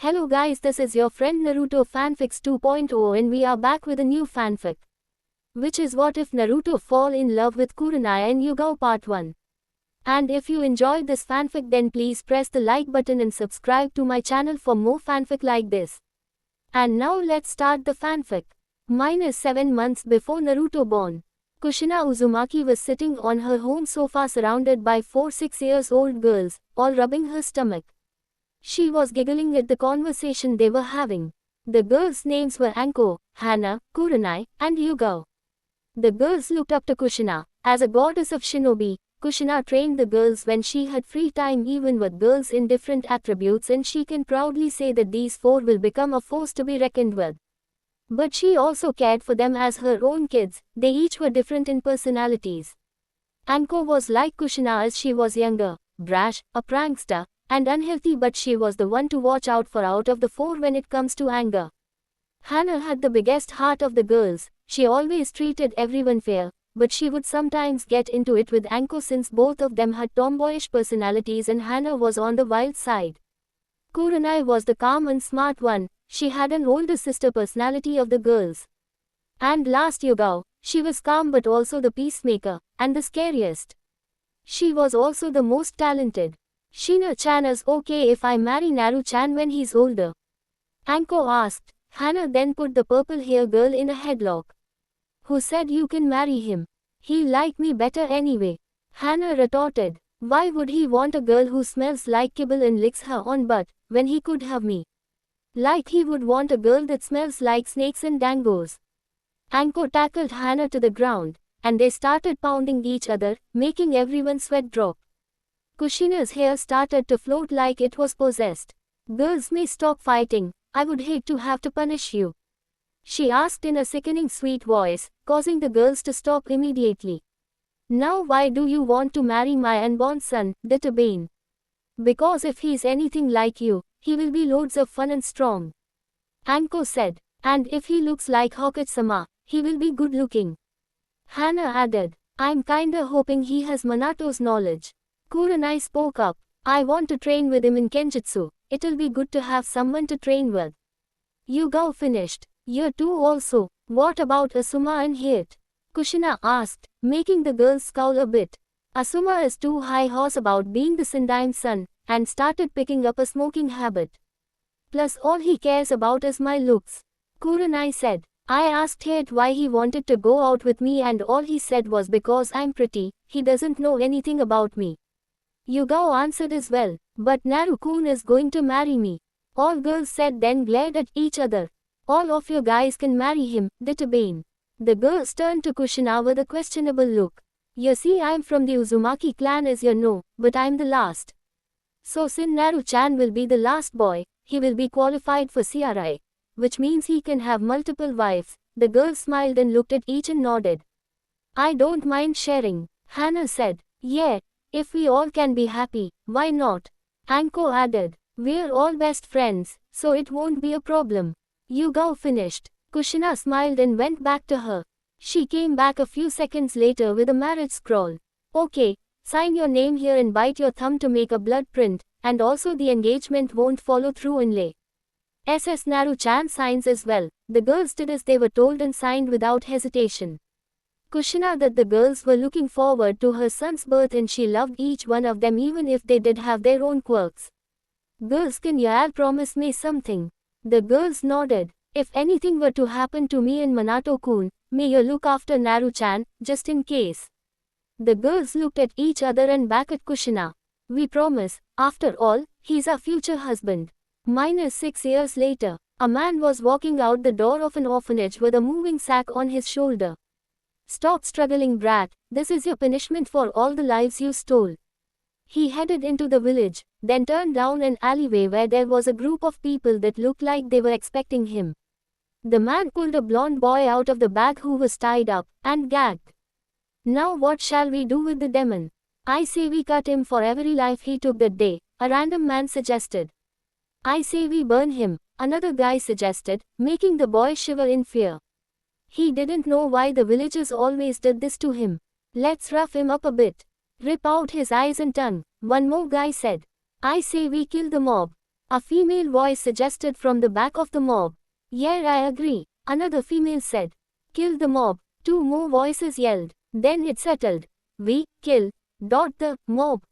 Hello guys, this is your friend Naruto Fanfics 2.0 and we are back with a new fanfic. Which is what if Naruto fall in love with Kurenai and Yugao part 1. And if you enjoyed this fanfic then please press the like button and subscribe to my channel for more fanfic like this. And now let's start the fanfic. -7 months before Naruto born. Kushina Uzumaki was sitting on her home sofa surrounded by 4 6-year-old girls, all rubbing her stomach. She was giggling at the conversation they were having. The girls' names were Anko, Hana, Kurenai, and Yugao. The girls looked up to Kushina. As a goddess of shinobi, Kushina trained the girls when she had free time even with girls in different attributes, and she can proudly say that these 4 will become a force to be reckoned with. But she also cared for them as her own kids. They each were different in personalities. Anko was like Kushina as she was younger, brash, a prankster, and unhealthy, but she was the one to watch out for out of the 4 when it comes to anger. Hana had the biggest heart of the girls. She always treated everyone fair, but she would sometimes get into it with Anko since both of them had tomboyish personalities and Hana was on the wild side. Kurenai was the calm and smart one. She had an older sister personality of the girls. And last Yugao, she was calm but also the peacemaker, and the scariest. She was also the most talented. Shina-chan is okay if I marry Naru-chan when he's older? Anko asked. Hana then put the purple hair girl in a headlock. Who said you can marry him? He'll like me better anyway. Hana retorted. Why would he want a girl who smells like kibble and licks her own butt, when he could have me? Like he would want a girl that smells like snakes and dangos. Anko tackled Hana to the ground, and they started pounding each other, making everyone's sweat drop. Kushina's hair started to float like it was possessed. Girls may stop fighting. I would hate to have to punish you. She asked in a sickening sweet voice, causing the girls to stop immediately. Now why do you want to marry my unborn son, Bane? Because if he's anything like you, he will be loads of fun and strong. Anko said. And if he looks like Hokage-sama, he will be good looking. Hana added. I'm kinda hoping he has Manato's knowledge. Kurenai spoke up. I want to train with him in Kenjutsu. It'll be good to have someone to train with. Yugao finished. You're 2 also. What about Asuma and Hit? Kushina asked, making the girls scowl a bit. Asuma is too high horse about being the Sendaim's son, and started picking up a smoking habit. Plus all he cares about is my looks. Kurenai said. I asked Hit why he wanted to go out with me and all he said was because I'm pretty. He doesn't know anything about me. Yugao answered as well. But Naru-kun is going to marry me. All girls said then glared at each other. All of you guys can marry him, Bane. The girls turned to Kushina with a questionable look. You see, I'm from the Uzumaki clan as you know, but I'm the last. So since Naru-chan will be the last boy, he will be qualified for CRI. Which means he can have multiple wives. The girls smiled and looked at each and nodded. I don't mind sharing, Hana said. Yeah. If we all can be happy, why not? Anko added. We're all best friends, so it won't be a problem. Yugao finished. Kushina smiled and went back to her. She came back a few seconds later with a marriage scroll. Okay, sign your name here and bite your thumb to make a blood print, and also the engagement won't follow through inlay. SS Naru-chan signs as well. The girls did as they were told and signed without hesitation. Kushina that the girls were looking forward to her son's birth and she loved each one of them even if they did have their own quirks. Girls, can you all promise me something? The girls nodded. If anything were to happen to me and Minato-kun, may you look after Naru-chan, just in case. The girls looked at each other and back at Kushina. We promise. After all, he's our future husband. -6 years later, a man was walking out the door of an orphanage with a moving sack on his shoulder. Stop struggling, brat. This is your punishment for all the lives you stole. He headed into the village, then turned down an alleyway where there was a group of people that looked like they were expecting him. The man pulled a blonde boy out of the bag who was tied up, and gagged. Now what shall we do with the demon? I say we cut him for every life he took that day, a random man suggested. I say we burn him, another guy suggested, making the boy shiver in fear. He didn't know why the villagers always did this to him. Let's rough him up a bit. Rip out his eyes and tongue, one more guy said. I say we kill the mob. A female voice suggested from the back of the mob. Yeah, I agree, another female said. Kill the mob, 2 more voices yelled. Then it settled. We kill the mob.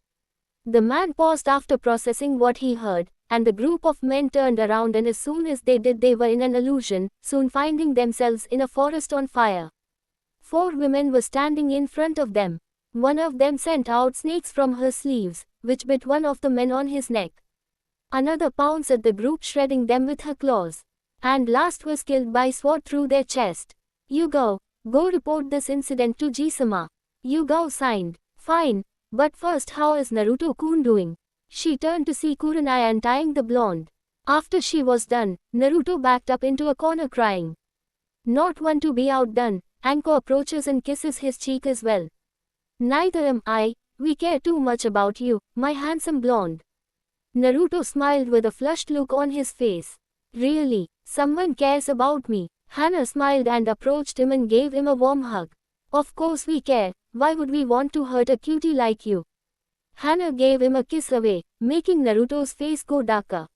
The man paused after processing what he heard, and the group of men turned around, and as soon as they did they were in an illusion, soon finding themselves in a forest on fire. 4 women were standing in front of them. One of them sent out snakes from her sleeves, which bit one of the men on his neck. Another pounced at the group, shredding them with her claws. And last was killed by sword through their chest. Go report this incident to Jisama. Yugao signed. Fine, but first, how is Naruto-kun doing? She turned to see Kurenai untying the blonde. After she was done, Naruto backed up into a corner crying. Not one to be outdone, Anko approaches and kisses his cheek as well. Neither am I, we care too much about you, my handsome blonde. Naruto smiled with a flushed look on his face. Really, someone cares about me. Hana smiled and approached him and gave him a warm hug. Of course we care, why would we want to hurt a cutie like you? Hana gave him a kiss away, making Naruto's face go darker.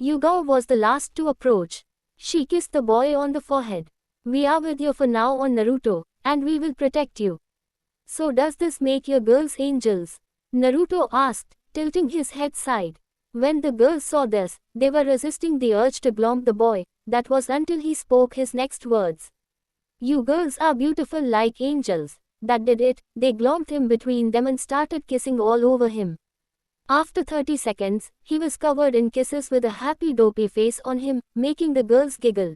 Yugao was the last to approach. She kissed the boy on the forehead. We are with you for now on, Naruto, and we will protect you. So does this make your girls angels? Naruto asked, tilting his head side. When the girls saw this, they were resisting the urge to glom the boy. That was until he spoke his next words. You girls are beautiful like angels. That did it. They glommed him between them and started kissing all over him. After 30 seconds, he was covered in kisses with a happy dopey face on him, making the girls giggle.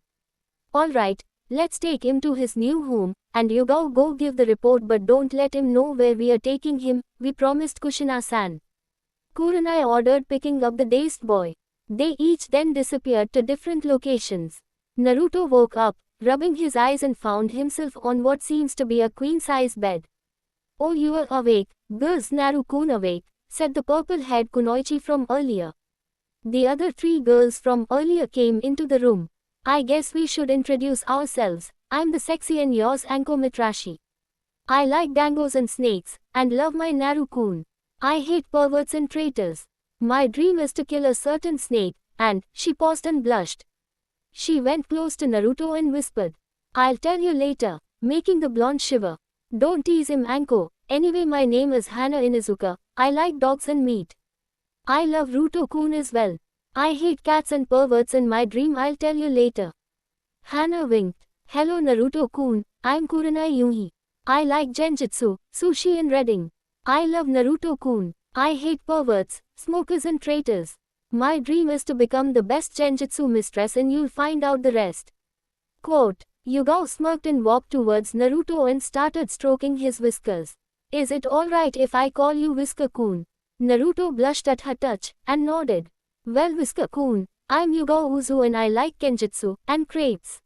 Alright, let's take him to his new home, and Yugao go give the report, but don't let him know where we are taking him, we promised Kushina-san. Kurenai ordered, picking up the dazed boy. They each then disappeared to different locations. Naruto woke up, rubbing his eyes, and found himself on what seems to be a queen-size bed. Oh, you are awake, girls. Naru-kun awake, said the purple-haired Kunoichi from earlier. The other 3 girls from earlier came into the room. I guess we should introduce ourselves. I'm the sexy and yours Anko Mitrashi. I like dangos and snakes, and love my Naru-kun. I hate perverts and traitors. My dream is to kill a certain snake, and, she paused and blushed. She went close to Naruto and whispered, I'll tell you later, making the blonde shiver. Don't tease him, Anko. Anyway, my name is Hana Inuzuka. I like dogs and meat. I love Naruto-kun as well. I hate cats and perverts in my dream. I'll tell you later. Hana winked. Hello Naruto-kun, I'm Kurenai Yuhi. I like genjutsu, sushi and reading. I love Naruto-kun. I hate perverts, smokers and traitors. My dream is to become the best genjutsu mistress, and you'll find out the rest. Quote. Yugao smirked and walked towards Naruto and started stroking his whiskers. Is it alright if I call you Whisker-kun? Naruto blushed at her touch, and nodded. Well, Whisker-kun, I'm Yugao Uzu and I like genjutsu and crepes.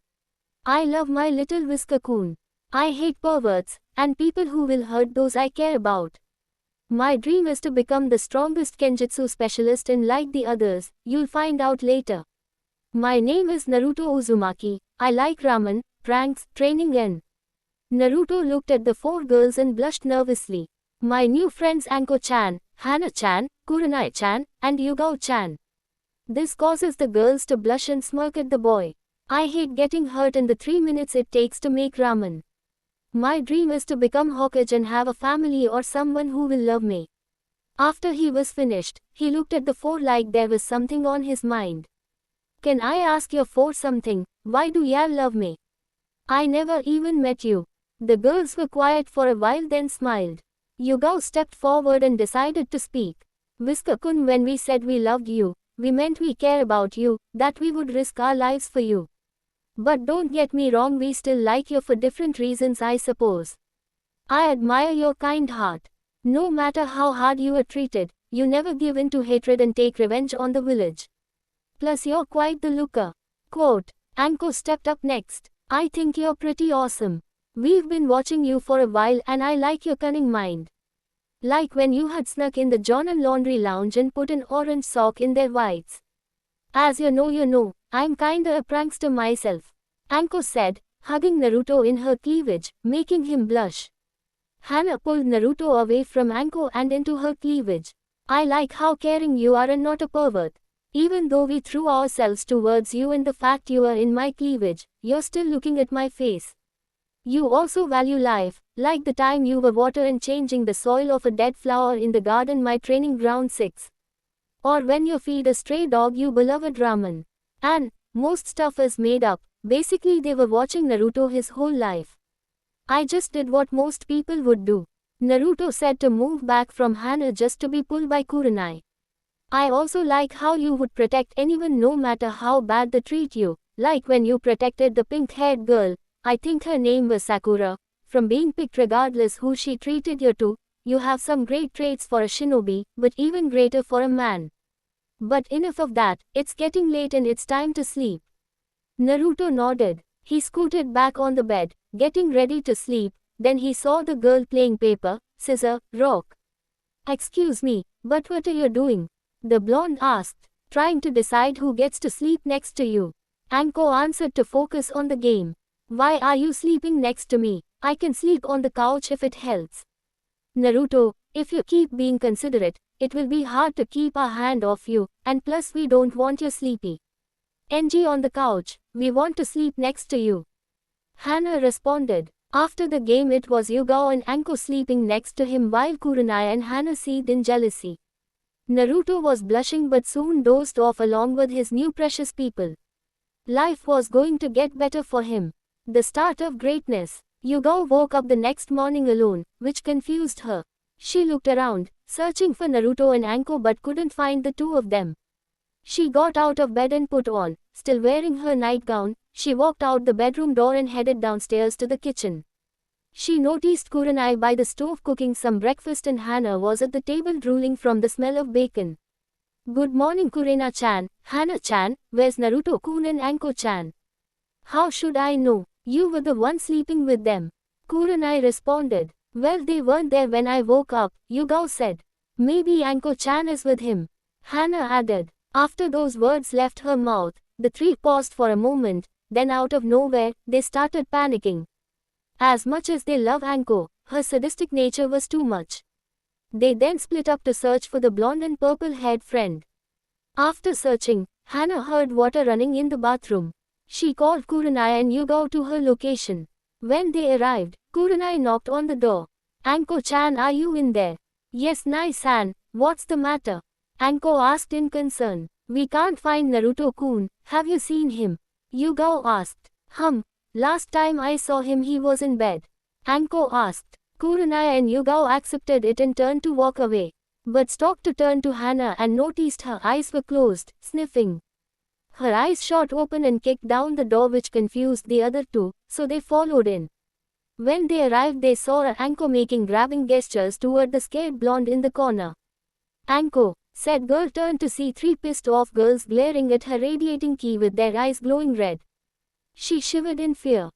I love my little Whisker-kun. I hate perverts, and people who will hurt those I care about. My dream is to become the strongest genjutsu specialist, and like the others, you'll find out later. My name is Naruto Uzumaki. I like ramen, pranks, training and... Naruto looked at the 4 girls and blushed nervously. My new friends Anko-chan, Hana-chan, Kurenai-chan, and Yugao-chan. This causes the girls to blush and smirk at the boy. I hate getting hurt in the 3 minutes it takes to make ramen. My dream is to become Hokage and have a family or someone who will love me. After he was finished, he looked at the 4 like there was something on his mind. Can I ask you for something? Why do y'all love me? I never even met you. The girls were quiet for a while, then smiled. Yugao stepped forward and decided to speak. Whisker-kun, when we said we loved you, we meant we care about you, that we would risk our lives for you. But don't get me wrong, we still like you for different reasons, I suppose. I admire your kind heart. No matter how hard you are treated, you never give in to hatred and take revenge on the village. Plus you're quite the looker. Quote. Anko stepped up next. I think you're pretty awesome. We've been watching you for a while and I like your cunning mind. Like when you had snuck in the Jonan laundry lounge and put an orange sock in their whites. As you know, I'm kinda a prankster myself. Anko said, hugging Naruto in her cleavage, making him blush. Hana pulled Naruto away from Anko and into her cleavage. I like how caring you are and not a pervert. Even though we threw ourselves towards you and the fact you are in my cleavage, you're still looking at my face. You also value life, like the time you were water and changing the soil of a dead flower in the garden my training ground 6. Or when you feed a stray dog you beloved ramen. And, most stuff is made up, basically they were watching Naruto his whole life. I just did what most people would do. Naruto said to move back from Hana just to be pulled by Kurenai. I also like how you would protect anyone no matter how bad they treat you, like when you protected the pink-haired girl, I think her name was Sakura, from being picked regardless who she treated you to. You have some great traits for a shinobi, but even greater for a man. But enough of that, it's getting late and it's time to sleep. Naruto nodded. He scooted back on the bed, getting ready to sleep, then he saw the girl playing paper, scissor, rock. Excuse me, but what are you doing? The blonde asked, trying to decide who gets to sleep next to you. Anko answered to focus on the game. Why are you sleeping next to me? I can sleep on the couch if it helps. Naruto, if you keep being considerate, it will be hard to keep our hand off you, and plus we don't want you sleepy. NG on the couch, we want to sleep next to you. Hana responded. After the game it was Yugao and Anko sleeping next to him while Kurenai and Hana seethed in jealousy. Naruto was blushing but soon dozed off along with his new precious people. Life was going to get better for him. The start of greatness. Yugao woke up the next morning alone, which confused her. She looked around, searching for Naruto and Anko but couldn't find the two of them. She got out of bed and put on, still wearing her nightgown, she walked out the bedroom door and headed downstairs to the kitchen. She noticed Kurenai by the stove cooking some breakfast and Hana was at the table drooling from the smell of bacon. Good morning Kurena-chan, Hana-chan, where's Naruto-kun and Anko-chan? How should I know? You were the one sleeping with them. Kurenai responded. Well, they weren't there when I woke up, Yugao said. Maybe Anko-chan is with him. Hana added. After those words left her mouth, the three paused for a moment, then out of nowhere, they started panicking. As much as they love Anko, her sadistic nature was too much. They then split up to search for the blonde and purple-haired friend. After searching, Hana heard water running in the bathroom. She called Kurenai and Yugao to her location. When they arrived, Kurenai knocked on the door. Anko-chan, are you in there? Yes, Nai-san, what's the matter? Anko asked in concern. We can't find Naruto-kun, have you seen him? Yugao asked. Last time I saw him he was in bed. Anko asked. Kurenai and Yugao accepted it and turned to walk away. But stopped to turn to Hana and noticed her eyes were closed, sniffing. Her eyes shot open and kicked down the door which confused the other two, so they followed in. When they arrived they saw Anko making grabbing gestures toward the scared blonde in the corner. Anko, said girl turned to see three pissed off girls glaring at her radiating ki with their eyes glowing red. She shivered in fear.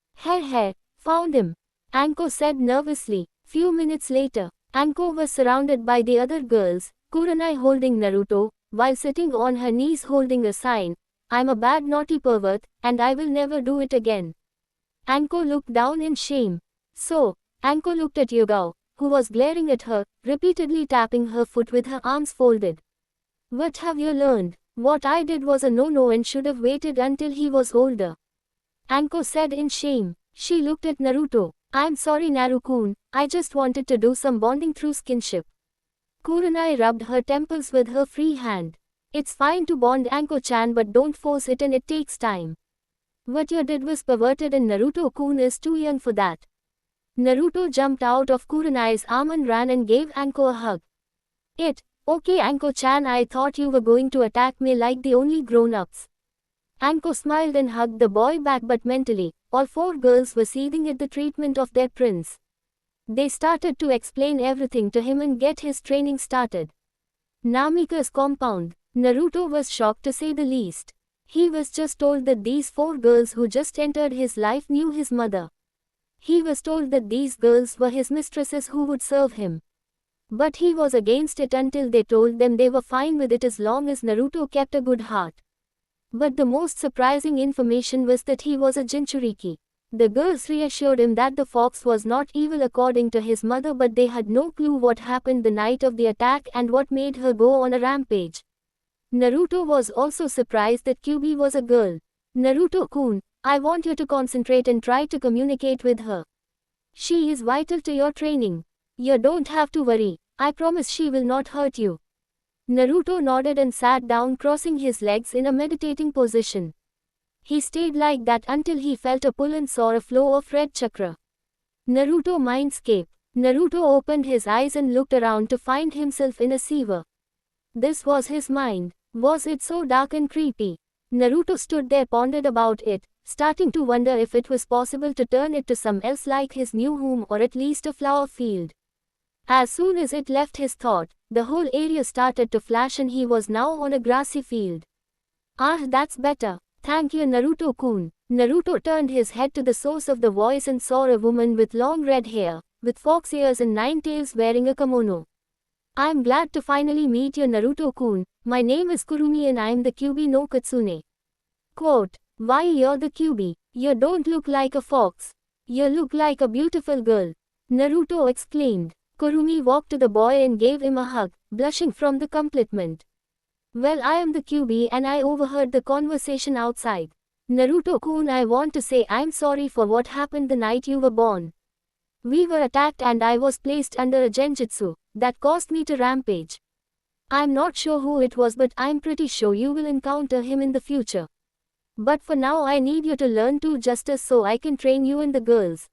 Found him. Anko said nervously. Few minutes later, Anko was surrounded by the other girls, Kurenai holding Naruto, while sitting on her knees holding a sign, I'm a bad naughty pervert, and I will never do it again. Anko looked down in shame. So, Anko looked at Yugao, who was glaring at her, repeatedly tapping her foot with her arms folded. What have you learned? What I did was a no-no and should have waited until he was older. Anko said in shame. She looked at Naruto. I'm sorry Naru-kun, I just wanted to do some bonding through skinship. Kurenai rubbed her temples with her free hand. It's fine to bond Anko-chan but don't force it and it takes time. What you did was perverted and Naruto-kun is too young for that. Naruto jumped out of Kurenai's arm and ran and gave Anko a hug. Okay Anko-chan, I thought you were going to attack me like the only grown-ups. Anko smiled and hugged the boy back but mentally, all four girls were seething at the treatment of their prince. They started to explain everything to him and get his training started. Namika's compound. Naruto was shocked to say the least. He was just told that these four girls who just entered his life knew his mother. He was told that these girls were his mistresses who would serve him. But he was against it until they told them they were fine with it as long as Naruto kept a good heart. But the most surprising information was that he was a Jinchuriki. The girls reassured him that the fox was not evil according to his mother, but they had no clue what happened the night of the attack and what made her go on a rampage. Naruto was also surprised that Kyuubi was a girl. Naruto-kun, I want you to concentrate and try to communicate with her. She is vital to your training. You don't have to worry, I promise she will not hurt you. Naruto nodded and sat down, crossing his legs in a meditating position. He stayed like that until he felt a pull and saw a flow of red chakra. Naruto Mindscape. Naruto opened his eyes and looked around to find himself in a sewer. This was his mind. Was it so dark and creepy? Naruto stood there, pondered about it, starting to wonder if it was possible to turn it to some else like his new home or at least a flower field. As soon as it left his thought, the whole area started to flash and he was now on a grassy field. Ah, that's better. Thank you, Naruto-kun. Naruto turned his head to the source of the voice and saw a woman with long red hair, with fox ears and 9 tails, wearing a kimono. I'm glad to finally meet you, Naruto-kun. My name is Kurumi and I'm the Kyuubi no Kitsune. Quote, why you're the Kyuubi? You don't look like a fox. You look like a beautiful girl. Naruto exclaimed. Kurumi walked to the boy and gave him a hug, blushing from the compliment. Well, I am the Kyuubi and I overheard the conversation outside. Naruto-kun, I want to say I'm sorry for what happened the night you were born. We were attacked and I was placed under a genjutsu that caused me to rampage. I'm not sure who it was, but I'm pretty sure you will encounter him in the future. But for now I need you to learn true justice so I can train you and the girls.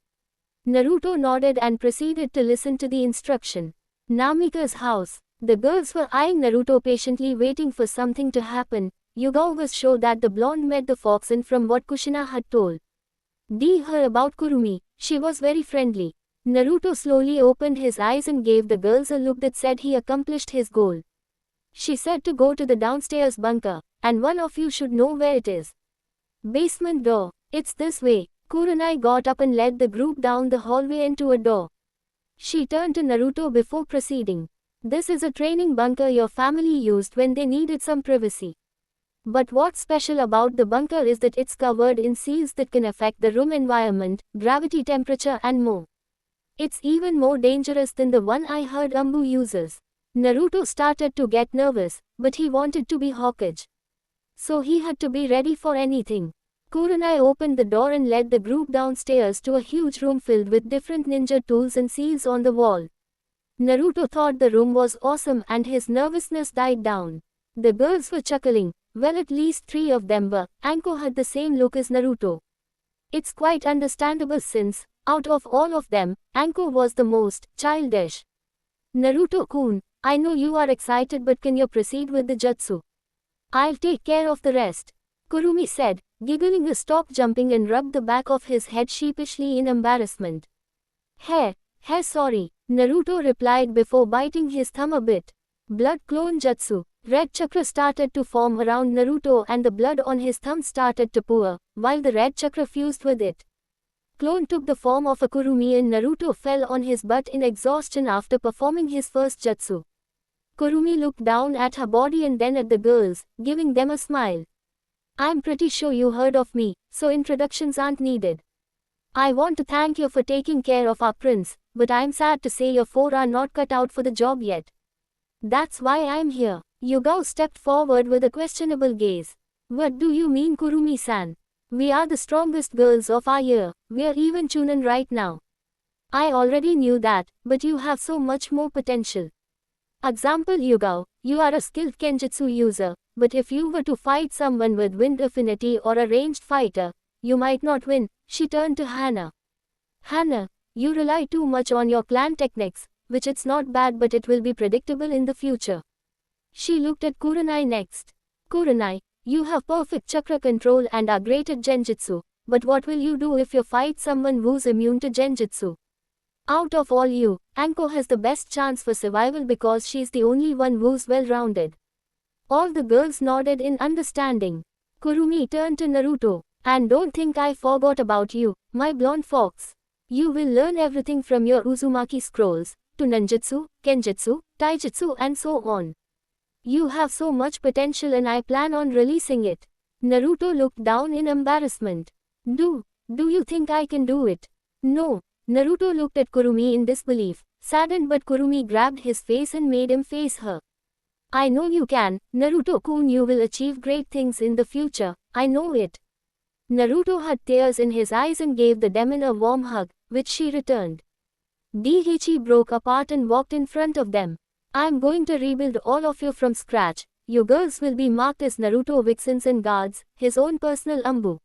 Naruto nodded and proceeded to listen to the instruction. Namika's house. The girls were eyeing Naruto patiently, waiting for something to happen. Yugao was sure that the blonde met the fox, and from what Kushina had told her about Kurumi, she was very friendly. Naruto slowly opened his eyes and gave the girls a look that said he accomplished his goal. She said to go to the downstairs bunker, and one of you should know where it is. Basement door. It's this way. Kurenai got up and led the group down the hallway and to a door. She turned to Naruto before proceeding. This is a training bunker your family used when they needed some privacy. But what's special about the bunker is that it's covered in seals that can affect the room environment, gravity, temperature and more. It's even more dangerous than the one I heard Ambu uses. Naruto started to get nervous, but he wanted to be hawkish. So he had to be ready for anything. Kurenai opened the door and led the group downstairs to a huge room filled with different ninja tools and seals on the wall. Naruto thought the room was awesome and his nervousness died down. The girls were chuckling. Well, at least 3 of them were. Anko had the same look as Naruto. It's quite understandable since, out of all of them, Anko was the most childish. Naruto-kun, I know you are excited, but can you proceed with the jutsu? I'll take care of the rest. Kurumi said, giggling. Stopped jumping and rubbed the back of his head sheepishly in embarrassment. Hey, sorry, Naruto replied before biting his thumb a bit. Blood clone jutsu. Red chakra started to form around Naruto and the blood on his thumb started to pour, while the red chakra fused with it. Clone took the form of a Kurumi and Naruto fell on his butt in exhaustion after performing his first jutsu. Kurumi looked down at her body and then at the girls, giving them a smile. I'm pretty sure you heard of me, so introductions aren't needed. I want to thank you for taking care of our prince, but I'm sad to say your 4 are not cut out for the job yet. That's why I'm here. Yugao stepped forward with a questionable gaze. What do you mean, Kurumi-san? We are the strongest girls of our year. We're even Chunin right now. I already knew that, but you have so much more potential. Example, Yugao, you are a skilled Kenjutsu user, but if you were to fight someone with wind affinity or a ranged fighter, you might not win. She turned to Hana. Hana, you rely too much on your clan techniques, which it's not bad, but it will be predictable in the future. She looked at Kurenai next. Kurenai, you have perfect chakra control and are great at genjutsu, but what will you do if you fight someone who's immune to genjutsu? Out of all you, Anko has the best chance for survival because she's the only one who's well-rounded. All the girls nodded in understanding. Kurumi turned to Naruto. And don't think I forgot about you, my blonde fox. You will learn everything from your Uzumaki scrolls, to ninjutsu, kenjutsu, taijutsu and so on. You have so much potential and I plan on releasing it. Naruto looked down in embarrassment. Do you think I can do it? No. Naruto looked at Kurumi in disbelief, saddened, but Kurumi grabbed his face and made him face her. I know you can, Naruto-kun, you will achieve great things in the future, I know it. Naruto had tears in his eyes and gave the demon a warm hug, which she returned. Daichi broke apart and walked in front of them. I am going to rebuild all of you from scratch. You girls will be marked as Naruto vixens and guards, his own personal Ambu.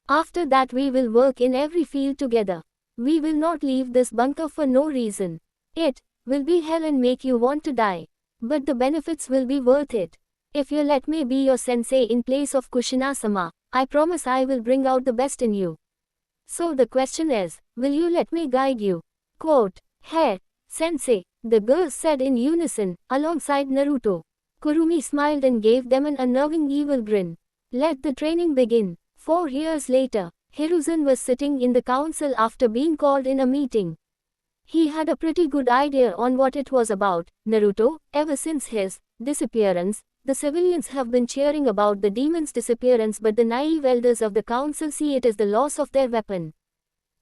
After that we will work in every field together. We will not leave this bunker for no reason. It will be hell and make you want to die. But the benefits will be worth it. If you let me be your sensei in place of Kushina-sama, I promise I will bring out the best in you. So the question is, will you let me guide you? Quote, Hey, sensei, the girls said in unison, alongside Naruto. Kurumi smiled and gave them an unnerving evil grin. Let the training begin. 4 years later, Hiruzen was sitting in the council after being called in a meeting. He had a pretty good idea on what it was about. Naruto, ever since his disappearance, the civilians have been cheering about the demon's disappearance, but the naive elders of the council see it as the loss of their weapon.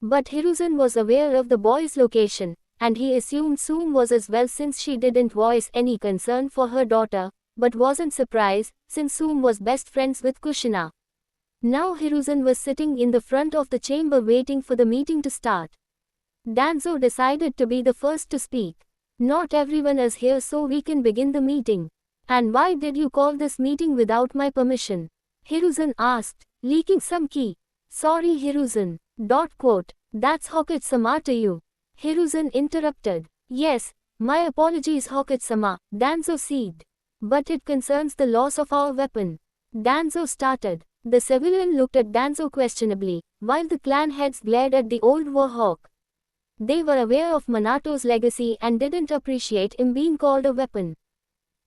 But Hiruzen was aware of the boy's location, and he assumed Tsume was as well, since she didn't voice any concern for her daughter, but wasn't surprised, since Tsume was best friends with Kushina. Now Hiruzen was sitting in the front of the chamber waiting for the meeting to start. Danzo decided to be the first to speak. Not everyone is here, so we can begin the meeting. And why did you call this meeting without my permission? Hiruzen asked, leaking some key. Sorry Hiruzen. Quote, that's Hokage-sama to you. Hiruzen interrupted. Yes, my apologies Hokage-sama, Danzo said. But it concerns the loss of our weapon. Danzo started. The civilian looked at Danzo questionably, while the clan heads glared at the old warhawk. They were aware of Minato's legacy and didn't appreciate him being called a weapon.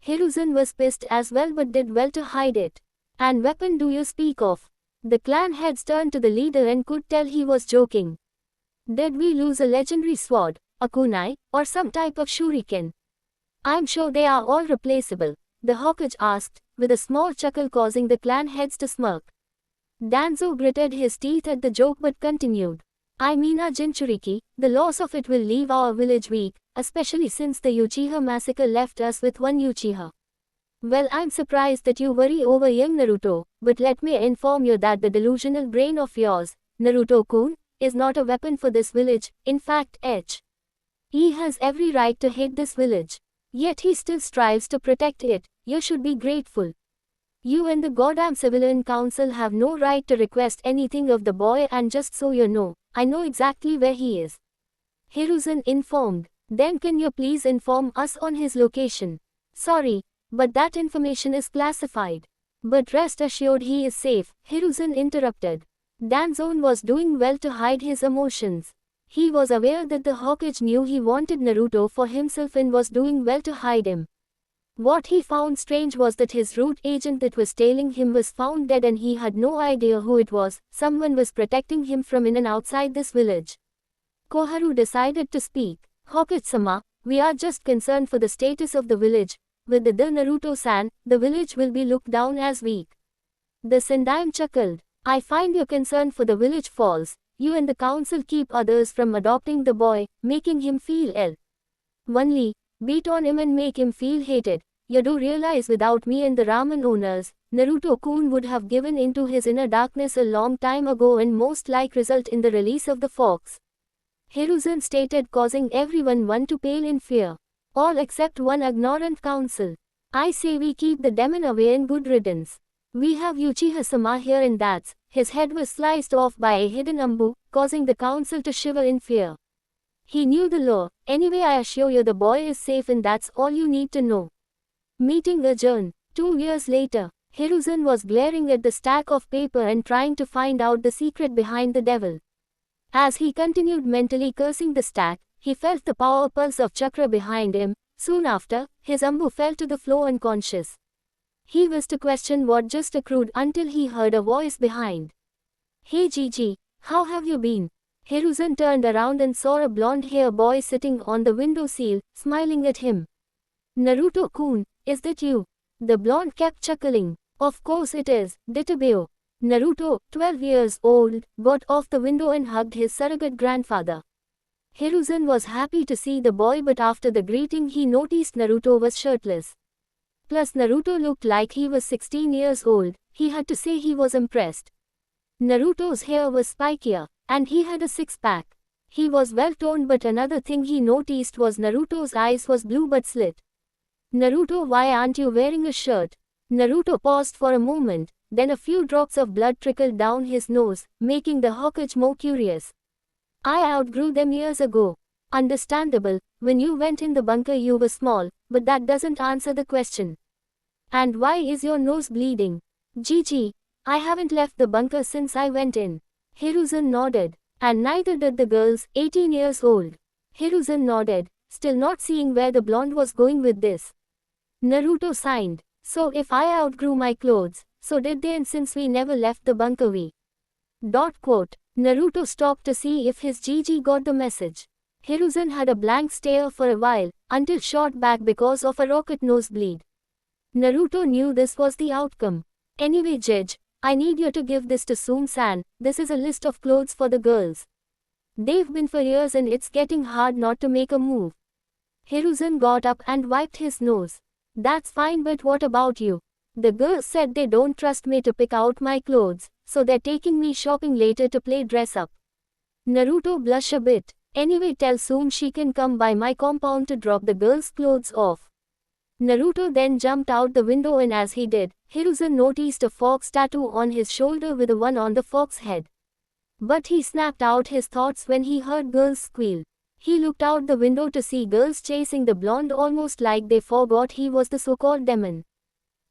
Hiruzen was pissed as well, but did well to hide it. And weapon do you speak of? The clan heads turned to the leader and could tell he was joking. Did we lose a legendary sword, a kunai, or some type of shuriken? I'm sure they are all replaceable, the Hokage asked, with a small chuckle causing the clan heads to smirk. Danzo gritted his teeth at the joke but continued. I mean a Jinchuriki, the loss of it will leave our village weak, especially since the Uchiha massacre left us with one Uchiha. Well, I'm surprised that you worry over young Naruto, but let me inform you that the delusional brain of yours, Naruto-kun, is not a weapon for this village. In fact, he has every right to hate this village. Yet he still strives to protect it. You should be grateful. You and the goddamn civilian council have no right to request anything of the boy, and just so you know, I know exactly where he is. Hiruzen informed. Then can you please inform us on his location? Sorry, but that information is classified. But rest assured he is safe, Hiruzen interrupted. Danzo was doing well to hide his emotions. He was aware that the Hokage knew he wanted Naruto for himself and was doing well to hide him. What he found strange was that his root agent that was tailing him was found dead and he had no idea who it was. Someone was protecting him from in and outside this village. Koharu decided to speak. Hokage-sama, we are just concerned for the status of the village. With the Naruto-san, the village will be looked down as weak. The Sendaime chuckled. I find your concern for the village false. You and the council keep others from adopting the boy, making him feel ill. Only, beat on him and make him feel hated. You do realize without me and the ramen owners, Naruto-kun would have given into his inner darkness a long time ago and most like result in the release of the fox. Hiruzen stated, causing everyone to pale in fear. All except one ignorant council. I say we keep the demon away and good riddance. We have Uchiha-sama here and that's, his head was sliced off by a hidden Ambu, causing the council to shiver in fear. He knew the law. Anyway, I assure you the boy is safe and that's all you need to know. Meeting adjourned. 2 years later, Hiruzen was glaring at the stack of paper and trying to find out the secret behind the devil. As he continued mentally cursing the stack, he felt the power pulse of chakra behind him. Soon after, his Ambu fell to the floor unconscious. He was to question what just occurred until he heard a voice behind. Hey Gigi, how have you been? Hiruzen turned around and saw a blonde-haired boy sitting on the windowsill, smiling at him. Naruto-kun, is that you? The blonde kept chuckling. Of course it is, Ditabeo. Naruto, 12 years old, got off the window and hugged his surrogate grandfather. Hiruzen was happy to see the boy, but after the greeting he noticed Naruto was shirtless. Plus Naruto looked like he was 16 years old, he had to say he was impressed. Naruto's hair was spikier, and he had a six-pack. He was well-toned, but another thing he noticed was Naruto's eyes was blue but slit. Naruto, why aren't you wearing a shirt? Naruto paused for a moment, then a few drops of blood trickled down his nose, making the Hokage more curious. I outgrew them years ago. Understandable, when you went in the bunker you were small, but that doesn't answer the question. And why is your nose bleeding? Gigi, I haven't left the bunker since I went in. Hiruzen nodded. And neither did the girls, 18 years old. Hiruzen nodded, still not seeing where the blonde was going with this. Naruto signed. So if I outgrew my clothes, so did they, and since we never left the bunker we. Quote. Naruto stopped to see if his Gigi got the message. Hiruzen had a blank stare for a while, until shot back because of a rocket nosebleed. Naruto knew this was the outcome. Anyway Judge, I need you to give this to Soon-san. This is a list of clothes for the girls. They've been for years and it's getting hard not to make a move. Hiruzen got up and wiped his nose. That's fine, but what about you? The girls said they don't trust me to pick out my clothes, so they're taking me shopping later to play dress up. Naruto blushed a bit. Anyway, tell Soon she can come by my compound to drop the girls' clothes off. Naruto then jumped out the window, and as he did, Hiruzen noticed a fox tattoo on his shoulder with a one on the fox head. But he snapped out his thoughts when he heard girls squeal. He looked out the window to see girls chasing the blonde, almost like they forgot he was the so-called demon.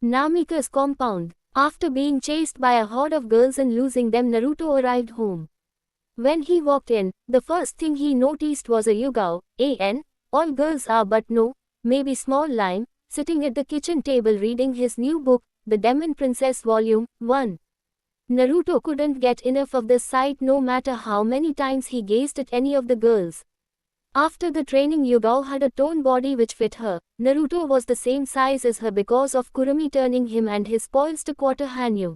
Namika's compound. After being chased by a horde of girls and losing them, Naruto arrived home. When he walked in, the first thing he noticed was a Yugao, all girls are but no, maybe small Lime, sitting at the kitchen table reading his new book, The Demon Princess Volume 1. Naruto couldn't get enough of this sight no matter how many times he gazed at any of the girls. After the training, Yugao had a toned body which fit her. Naruto was the same size as her because of Kurumi turning him and his spoils to quarter Hanyu.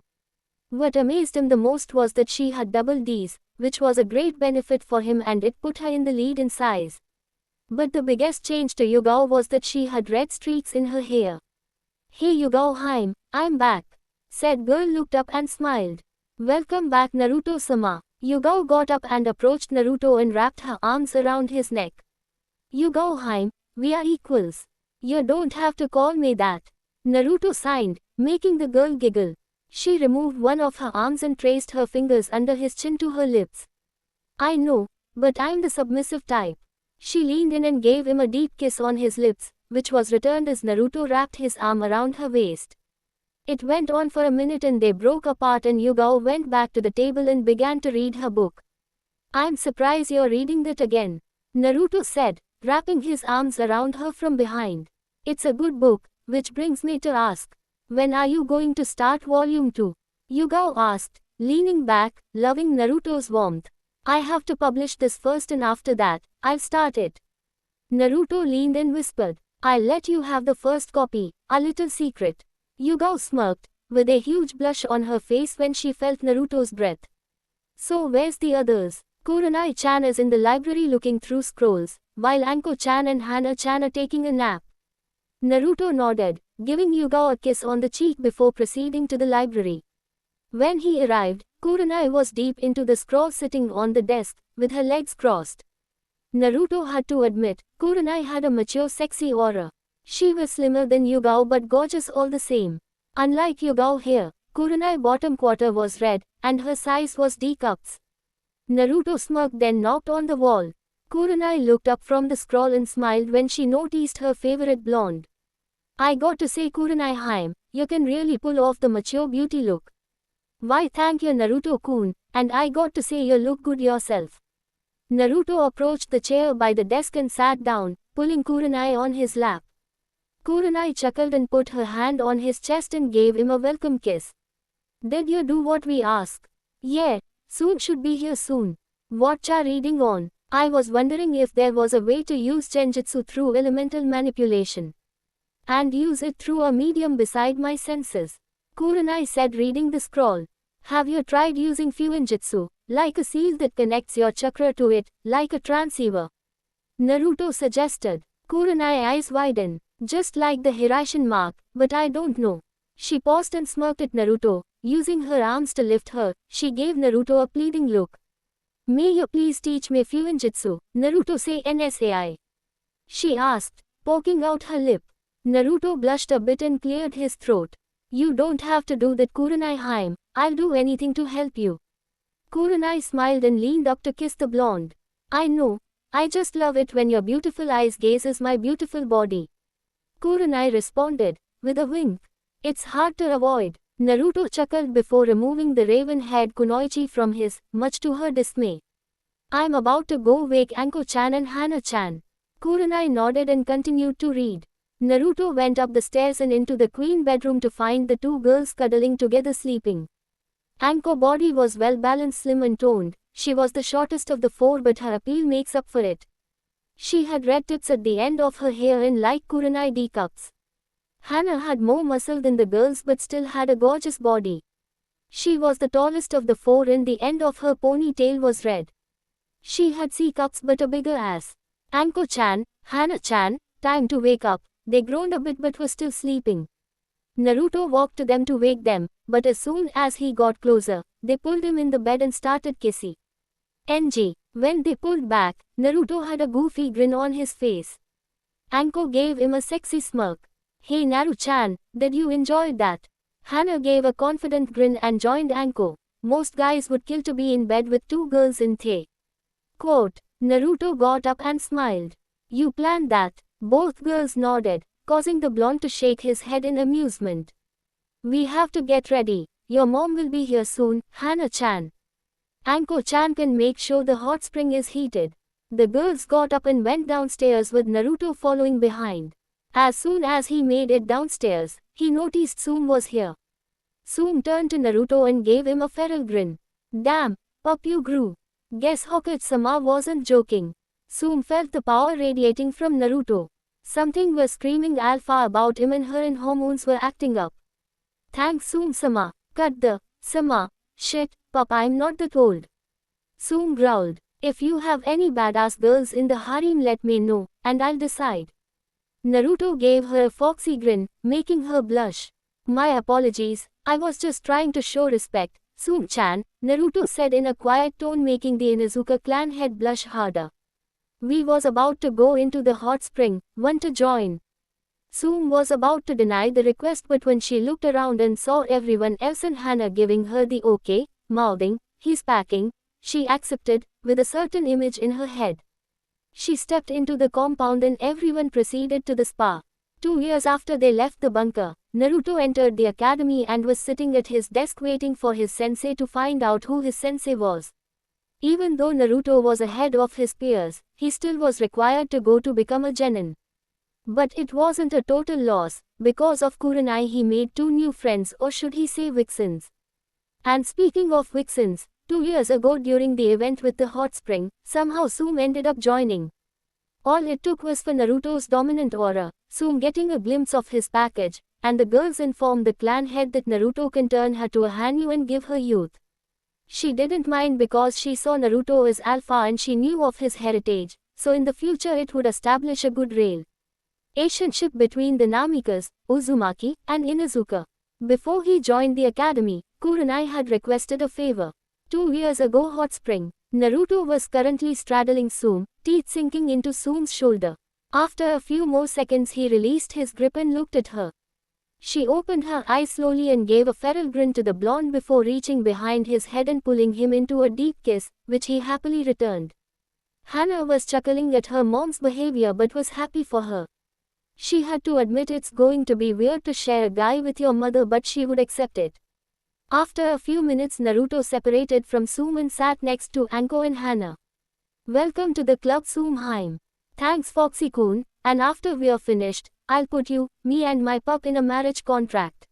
What amazed him the most was that she had double Ds, which was a great benefit for him and it put her in the lead in size. But the biggest change to Yugao was that she had red streaks in her hair. Hey Yugao Haim, I'm back. Said girl, looked up and smiled. Welcome back Naruto-sama. Yugao got up and approached Naruto and wrapped her arms around his neck. Yugao Haim, we are equals. You don't have to call me that. Naruto signed, making the girl giggle. She removed one of her arms and traced her fingers under his chin to her lips. I know, but I'm the submissive type. She leaned in and gave him a deep kiss on his lips, which was returned as Naruto wrapped his arm around her waist. It went on for a minute and they broke apart and Yugao went back to the table and began to read her book. I'm surprised you're reading that again, Naruto said, wrapping his arms around her from behind. It's a good book, which brings me to ask, when are you going to start volume 2? Yugao asked, leaning back, loving Naruto's warmth. I have to publish this first and after that, I'll start it. Naruto leaned and whispered, I'll let you have the first copy, a little secret. Yugao smirked, with a huge blush on her face when she felt Naruto's breath. So where's the others? Kurenai-chan is in the library looking through scrolls, while Anko-chan and Hana-chan are taking a nap. Naruto nodded, giving Yugao a kiss on the cheek before proceeding to the library. When he arrived, Kurenai was deep into the scroll sitting on the desk, with her legs crossed. Naruto had to admit, Kurenai had a mature sexy aura. She was slimmer than Yugao but gorgeous all the same. Unlike Yugao here, Kurenai bottom quarter was red, and her size was D cups. Naruto smirked then knocked on the wall. Kurenai looked up from the scroll and smiled when she noticed her favorite blonde. I got to say Kurenai Haim, you can really pull off the mature beauty look. Why thank you Naruto-kun, and I got to say you look good yourself. Naruto approached the chair by the desk and sat down, pulling Kurenai on his lap. Kurenai chuckled and put her hand on his chest and gave him a welcome kiss. Did you do what we asked? Yeah, Soon should be here soon. Whatcha reading on? I was wondering if there was a way to use Genjutsu through elemental manipulation. And use it through a medium beside my senses. Kurenai said reading the scroll. Have you tried using Fuinjutsu, like a seal that connects your chakra to it, like a transceiver? Naruto suggested. Kurenai eyes widened. Just like the Hiraishin mark, but I don't know. She paused and smirked at Naruto. Using her arms to lift her, she gave Naruto a pleading look. May you please teach me Fuinjutsu, Naruto say NSAI. She asked, poking out her lip. Naruto blushed a bit and cleared his throat. You don't have to do that, Kurenai Haim. I'll do anything to help you. Kurenai smiled and leaned up to kiss the blonde. I know. I just love it when your beautiful eyes gazes my beautiful body. Kurenai responded, with a wink. It's hard to avoid. Naruto chuckled before removing the raven-haired kunoichi from his, much to her dismay. I'm about to go wake Anko-chan and Hana-chan. Kurenai nodded and continued to read. Naruto went up the stairs and into the queen bedroom to find the two girls cuddling together sleeping. Anko's body was well-balanced, slim and toned. She was the shortest of the four, but her appeal makes up for it. She had red tips at the end of her hair and like Kurenai D cups. Hana had more muscle than the girls but still had a gorgeous body. She was the tallest of the four and the end of her ponytail was red. She had C cups but a bigger ass. Anko-chan, Hana-chan, time to wake up. They groaned a bit but were still sleeping. Naruto walked to them to wake them, but as soon as he got closer, they pulled him in the bed and started kissing. NG. When they pulled back, Naruto had a goofy grin on his face. Anko gave him a sexy smirk. Hey Naru-chan, did you enjoy that? Hana gave a confident grin and joined Anko. Most guys would kill to be in bed with two girls in the. Quote. Naruto got up and smiled. You planned that? Both girls nodded, causing the blonde to shake his head in amusement. We have to get ready. Your mom will be here soon, Hana-chan. Anko-chan can make sure the hot spring is heated. The girls got up and went downstairs with Naruto following behind. As soon as he made it downstairs, he noticed Tsume was here. Tsume turned to Naruto and gave him a feral grin. Damn, pup, you grew. Guess Hokage-sama wasn't joking. Tsume felt the power radiating from Naruto. Something was screaming alpha about him and her hormones were acting up. Thanks Tsume-sama. Cut the sama. Shit, pup, I'm not that old. Tsume growled. If you have any badass girls in the harem, let me know, and I'll decide. Naruto gave her a foxy grin, making her blush. My apologies, I was just trying to show respect, Tsume-chan, Naruto said in a quiet tone, making the Inuzuka clan head blush harder. We was about to go into the hot spring, want to join? Tsume was about to deny the request, but when she looked around and saw everyone else and Hana giving her the okay, mouthing, he's packing, she accepted, with a certain image in her head. She stepped into the compound and everyone proceeded to the spa. 2 years after they left the bunker, Naruto entered the academy and was sitting at his desk waiting for his sensei to find out who his sensei was. Even though Naruto was ahead of his peers, he still was required to go to become a genin. But it wasn't a total loss. Because of Kurenai he made 2 new friends, or should he say vixens. And speaking of vixens, 2 years ago during the event with the hot spring, somehow Tsume ended up joining. All it took was for Naruto's dominant aura, Tsume getting a glimpse of his package, and the girls informed the clan head that Naruto can turn her to a Hanyu and give her youth. She didn't mind because she saw Naruto as alpha and she knew of his heritage, so in the future it would establish a good relationship between the Namikas, Uzumaki, and Inuzuka. Before he joined the academy, Kurenai had requested a favor. 2 years ago hot spring, Naruto was currently straddling Tsume, teeth sinking into Tsume's shoulder. After a few more seconds he released his grip and looked at her. She opened her eyes slowly and gave a feral grin to the blonde before reaching behind his head and pulling him into a deep kiss, which he happily returned. Hana was chuckling at her mom's behavior but was happy for her. She had to admit it's going to be weird to share a guy with your mother, but she would accept it. After a few minutes Naruto separated from Tsume and sat next to Anko and Hana. Welcome to the club, Tsume-heim. Thanks Foxy-kun, and after we're finished, I'll put you, me and my pup in a marriage contract.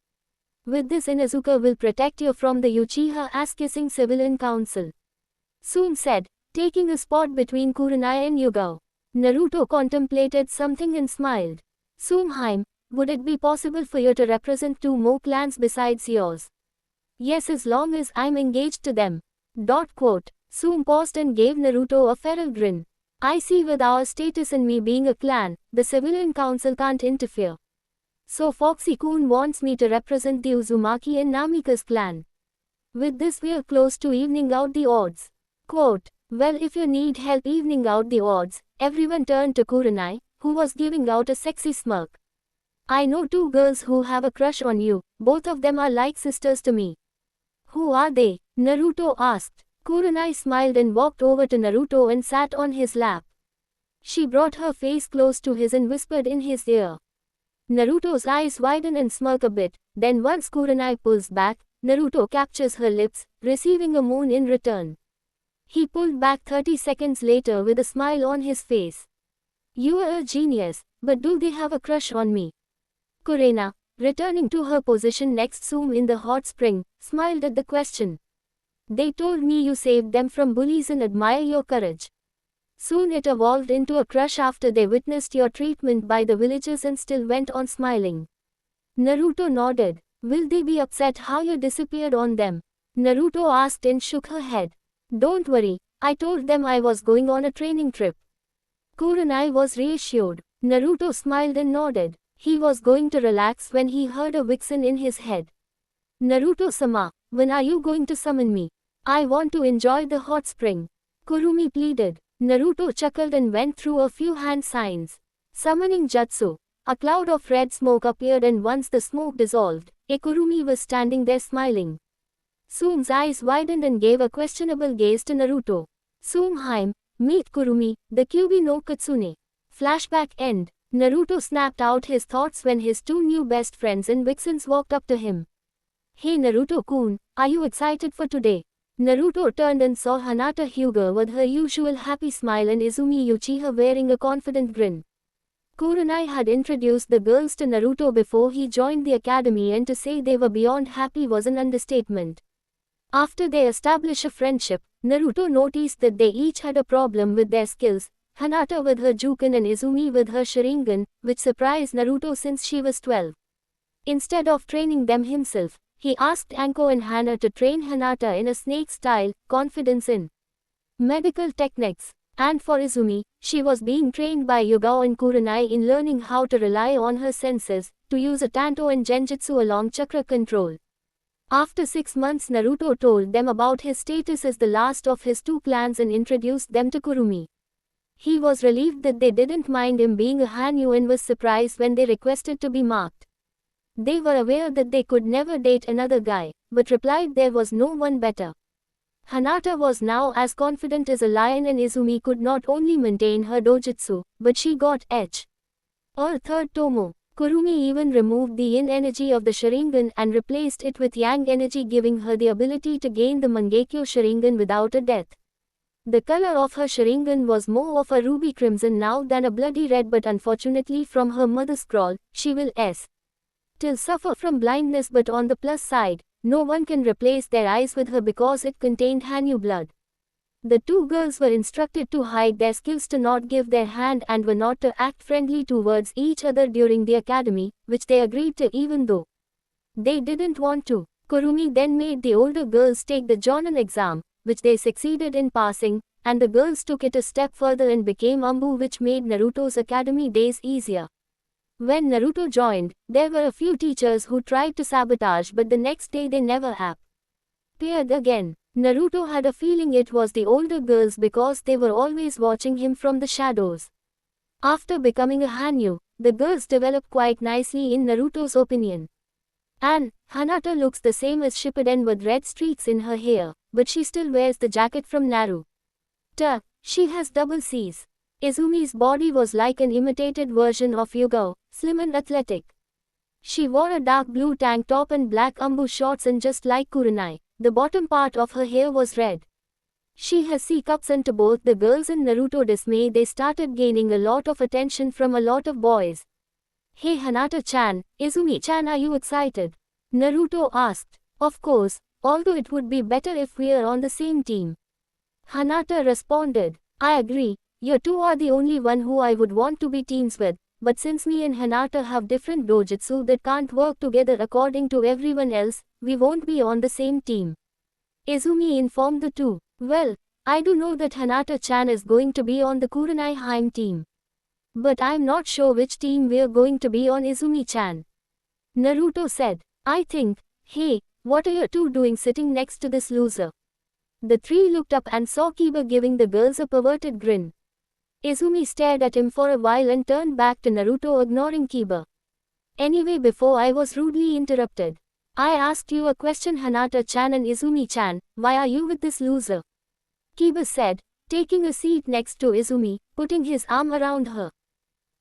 With this Inuzuka will protect you from the Uchiha ass-kissing civilian council. Tsume said, taking a spot between Kurenai and Yugao. Naruto contemplated something and smiled. Tsume-heim, would it be possible for you to represent 2 more clans besides yours? Yes, as long as I'm engaged to them. Tsume paused and gave Naruto a feral grin. I see with our status and me being a clan, the civilian council can't interfere. So Foxy-kun wants me to represent the Uzumaki and Namika's clan. With this we're close to evening out the odds. Quote, well, if you need help evening out the odds, everyone turned to Kurenai, who was giving out a sexy smirk. I know two girls who have a crush on you, both of them are like sisters to me. Who are they? Naruto asked. Kurenai smiled and walked over to Naruto and sat on his lap. She brought her face close to his and whispered in his ear. Naruto's eyes widen and smirk a bit, then once Kurenai pulls back, Naruto captures her lips, receiving a moon in return. He pulled back 30 seconds later with a smile on his face. You are a genius, but do they have a crush on me? Kurena, returning to her position next Zoom in the hot spring, smiled at the question. They told me you saved them from bullies and admire your courage. Soon it evolved into a crush after they witnessed your treatment by the villagers and still went on smiling. Naruto nodded. Will they be upset how you disappeared on them? Naruto asked and shook her head. Don't worry, I told them I was going on a training trip. Kurenai was reassured. Naruto smiled and nodded. He was going to relax when he heard a vixen in his head. Naruto-sama, when are you going to summon me? I want to enjoy the hot spring. Kurumi pleaded. Naruto chuckled and went through a few hand signs. Summoning jutsu. A cloud of red smoke appeared and once the smoke dissolved, Kurumi was standing there smiling. Zoom's eyes widened and gave a questionable gaze to Naruto. Zoom meet Kurumi, the Kyuubi no Kitsune. Flashback end. Naruto snapped out his thoughts when his two new best friends and vixens walked up to him. Hey Naruto-kun, are you excited for today? Naruto turned and saw Hinata Hyuga with her usual happy smile and Izumi Uchiha wearing a confident grin. Kurenai had introduced the girls to Naruto before he joined the academy, and to say they were beyond happy was an understatement. After they established a friendship, Naruto noticed that they each had a problem with their skills, Hinata with her Juken and Izumi with her Sharingan, which surprised Naruto since she was 12. Instead of training them himself, he asked Anko and Hana to train Hinata in a snake style, confidence in medical techniques. And for Izumi, she was being trained by Yugao and Kurenai in learning how to rely on her senses, to use a Tanto and Genjutsu along chakra control. After 6 months, Naruto told them about his status as the last of his two clans and introduced them to Kurumi. He was relieved that they didn't mind him being a Hanyu and was surprised when they requested to be marked. They were aware that they could never date another guy, but replied there was no one better. Hinata was now as confident as a lion, and Izumi could not only maintain her dojutsu, but she got H. Or third Tomo. Kurumi even removed the yin energy of the Sharingan and replaced it with yang energy, giving her the ability to gain the Mangekyo Sharingan without a death. The color of her Sharingan was more of a ruby crimson now than a bloody red, but unfortunately from her mother's scroll, she will still suffer from blindness, but on the plus side, no one can replace their eyes with her because it contained Hanyu blood. The two girls were instructed to hide their skills, to not give their hand, and were not to act friendly towards each other during the academy, which they agreed to even though they didn't want to. Kurumi then made the older girls take the Jonin exam, which they succeeded in passing, and the girls took it a step further and became Ambu, which made Naruto's academy days easier. When Naruto joined, there were a few teachers who tried to sabotage, but the next day they never appeared again. Naruto had a feeling it was the older girls because they were always watching him from the shadows. After becoming a Hanyu, the girls developed quite nicely in Naruto's opinion. And Hinata looks the same as Shippuden with red streaks in her hair, but she still wears the jacket from Naruto. She has double C's. Izumi's body was like an imitated version of Yugao, slim and athletic. She wore a dark blue tank top and black Ambu shorts, and just like Kurenai, the bottom part of her hair was red. She has C-cups, and to both the girls and Naruto dismay, they started gaining a lot of attention from a lot of boys. Hey Hinata-chan, Izumi-chan, are you excited? Naruto asked. Of course, although it would be better if we're on the same team. Hinata responded. I agree, you two are the only one who I would want to be teams with, but since me and Hinata have different dojutsu that can't work together according to everyone else, we won't be on the same team. Izumi informed the two. Well, I do know that Hinata-chan is going to be on the Kurenai Haim team. But I'm not sure which team we're going to be on, Izumi-chan. Naruto said. I think, hey, what are you two doing sitting next to this loser? The three looked up and saw Kiba giving the girls a perverted grin. Izumi stared at him for a while and turned back to Naruto, ignoring Kiba. Anyway, before I was rudely interrupted, I asked you a question, Hinata-chan and Izumi-chan, why are you with this loser? Kiba said, taking a seat next to Izumi, putting his arm around her.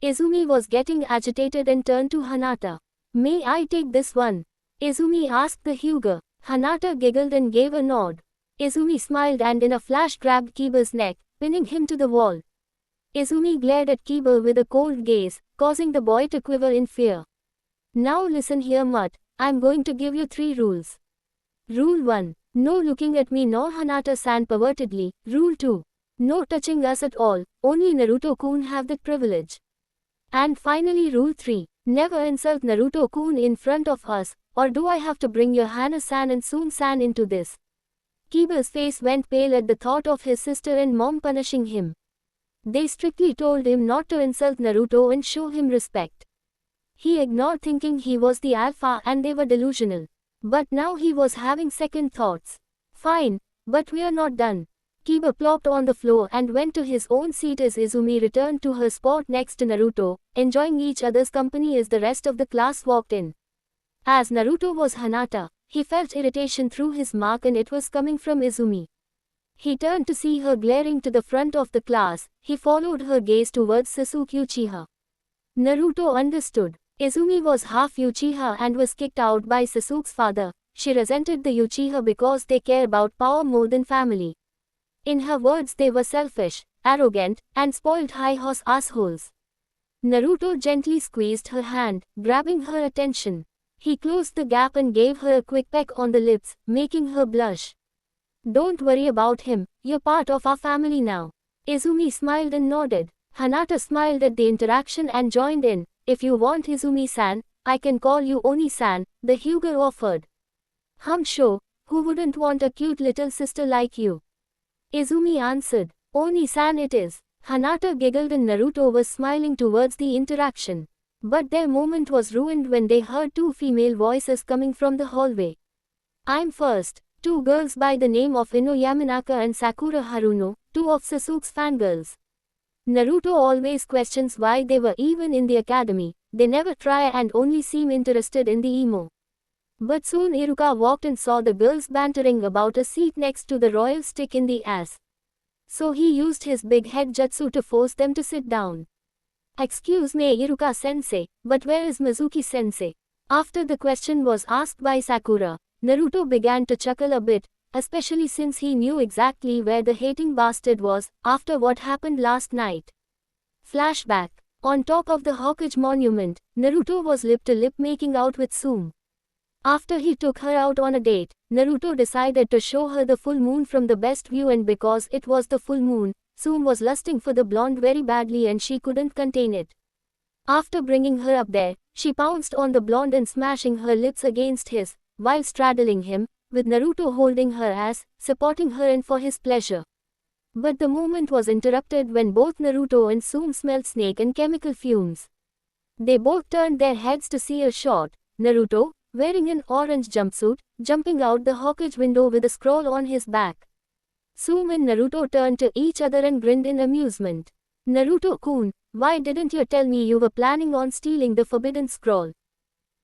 Izumi was getting agitated and turned to Hinata. May I take this one? Izumi asked the Hyuga. Hinata giggled and gave a nod. Izumi smiled and in a flash grabbed Kiba's neck, pinning him to the wall. Izumi glared at Kiba with a cold gaze, causing the boy to quiver in fear. Now listen here, Mutt. I'm going to give you 3 rules. Rule 1. No looking at me nor Hinata-san pervertedly. Rule 2. No touching us at all, only Naruto-kun have that privilege. And finally Rule 3. Never insult Naruto-kun in front of us, or do I have to bring your Hana-san and Soon-san into this? Kiba's face went pale at the thought of his sister and mom punishing him. They strictly told him not to insult Naruto and show him respect. He ignored, thinking he was the alpha and they were delusional. But now he was having second thoughts. Fine, but we are not done. Kiba plopped on the floor and went to his own seat as Izumi returned to her spot next to Naruto, enjoying each other's company as the rest of the class walked in. As Naruto was Hinata, he felt irritation through his mark and it was coming from Izumi. He turned to see her glaring to the front of the class. He followed her gaze towards Sasuke Uchiha. Naruto understood. Izumi was half Uchiha and was kicked out by Sasuke's father. She resented the Uchiha because they care about power more than family. In her words, they were selfish, arrogant, and spoiled high-horse assholes. Naruto gently squeezed her hand, grabbing her attention. He closed the gap and gave her a quick peck on the lips, making her blush. Don't worry about him, you're part of our family now. Izumi smiled and nodded. Hinata smiled at the interaction and joined in. If you want, Izumi-san, I can call you Oni-san, the Hyuga offered. Sure, who wouldn't want a cute little sister like you? Izumi answered. Oni-san it is. Hinata giggled and Naruto was smiling towards the interaction. But their moment was ruined when they heard 2 female voices coming from the hallway. I'm first. 2 girls by the name of Ino Yamanaka and Sakura Haruno, 2 of Sasuke's fangirls. Naruto always questions why they were even in the academy. They never try and only seem interested in the emo. But soon Iruka walked and saw the girls bantering about a seat next to the royal stick in the ass. So he used his big head jutsu to force them to sit down. Excuse me, Iruka-sensei, but where is Mizuki-sensei? After the question was asked by Sakura, Naruto began to chuckle a bit, especially since he knew exactly where the hating bastard was, after what happened last night. Flashback. On top of the Hokage monument, Naruto was lip to lip making out with Tsume. After he took her out on a date, Naruto decided to show her the full moon from the best view, and because it was the full moon, Tsume was lusting for the blonde very badly and she couldn't contain it. After bringing her up there, she pounced on the blonde and smashing her lips against his, while straddling him, with Naruto holding her ass, supporting her in for his pleasure. But the moment was interrupted when both Naruto and Tsume smelled snake and chemical fumes. They both turned their heads to see a shot, Naruto, wearing an orange jumpsuit, jumping out the Hokage window with a scroll on his back. Tsume and Naruto turned to each other and grinned in amusement. Naruto-kun, why didn't you tell me you were planning on stealing the forbidden scroll?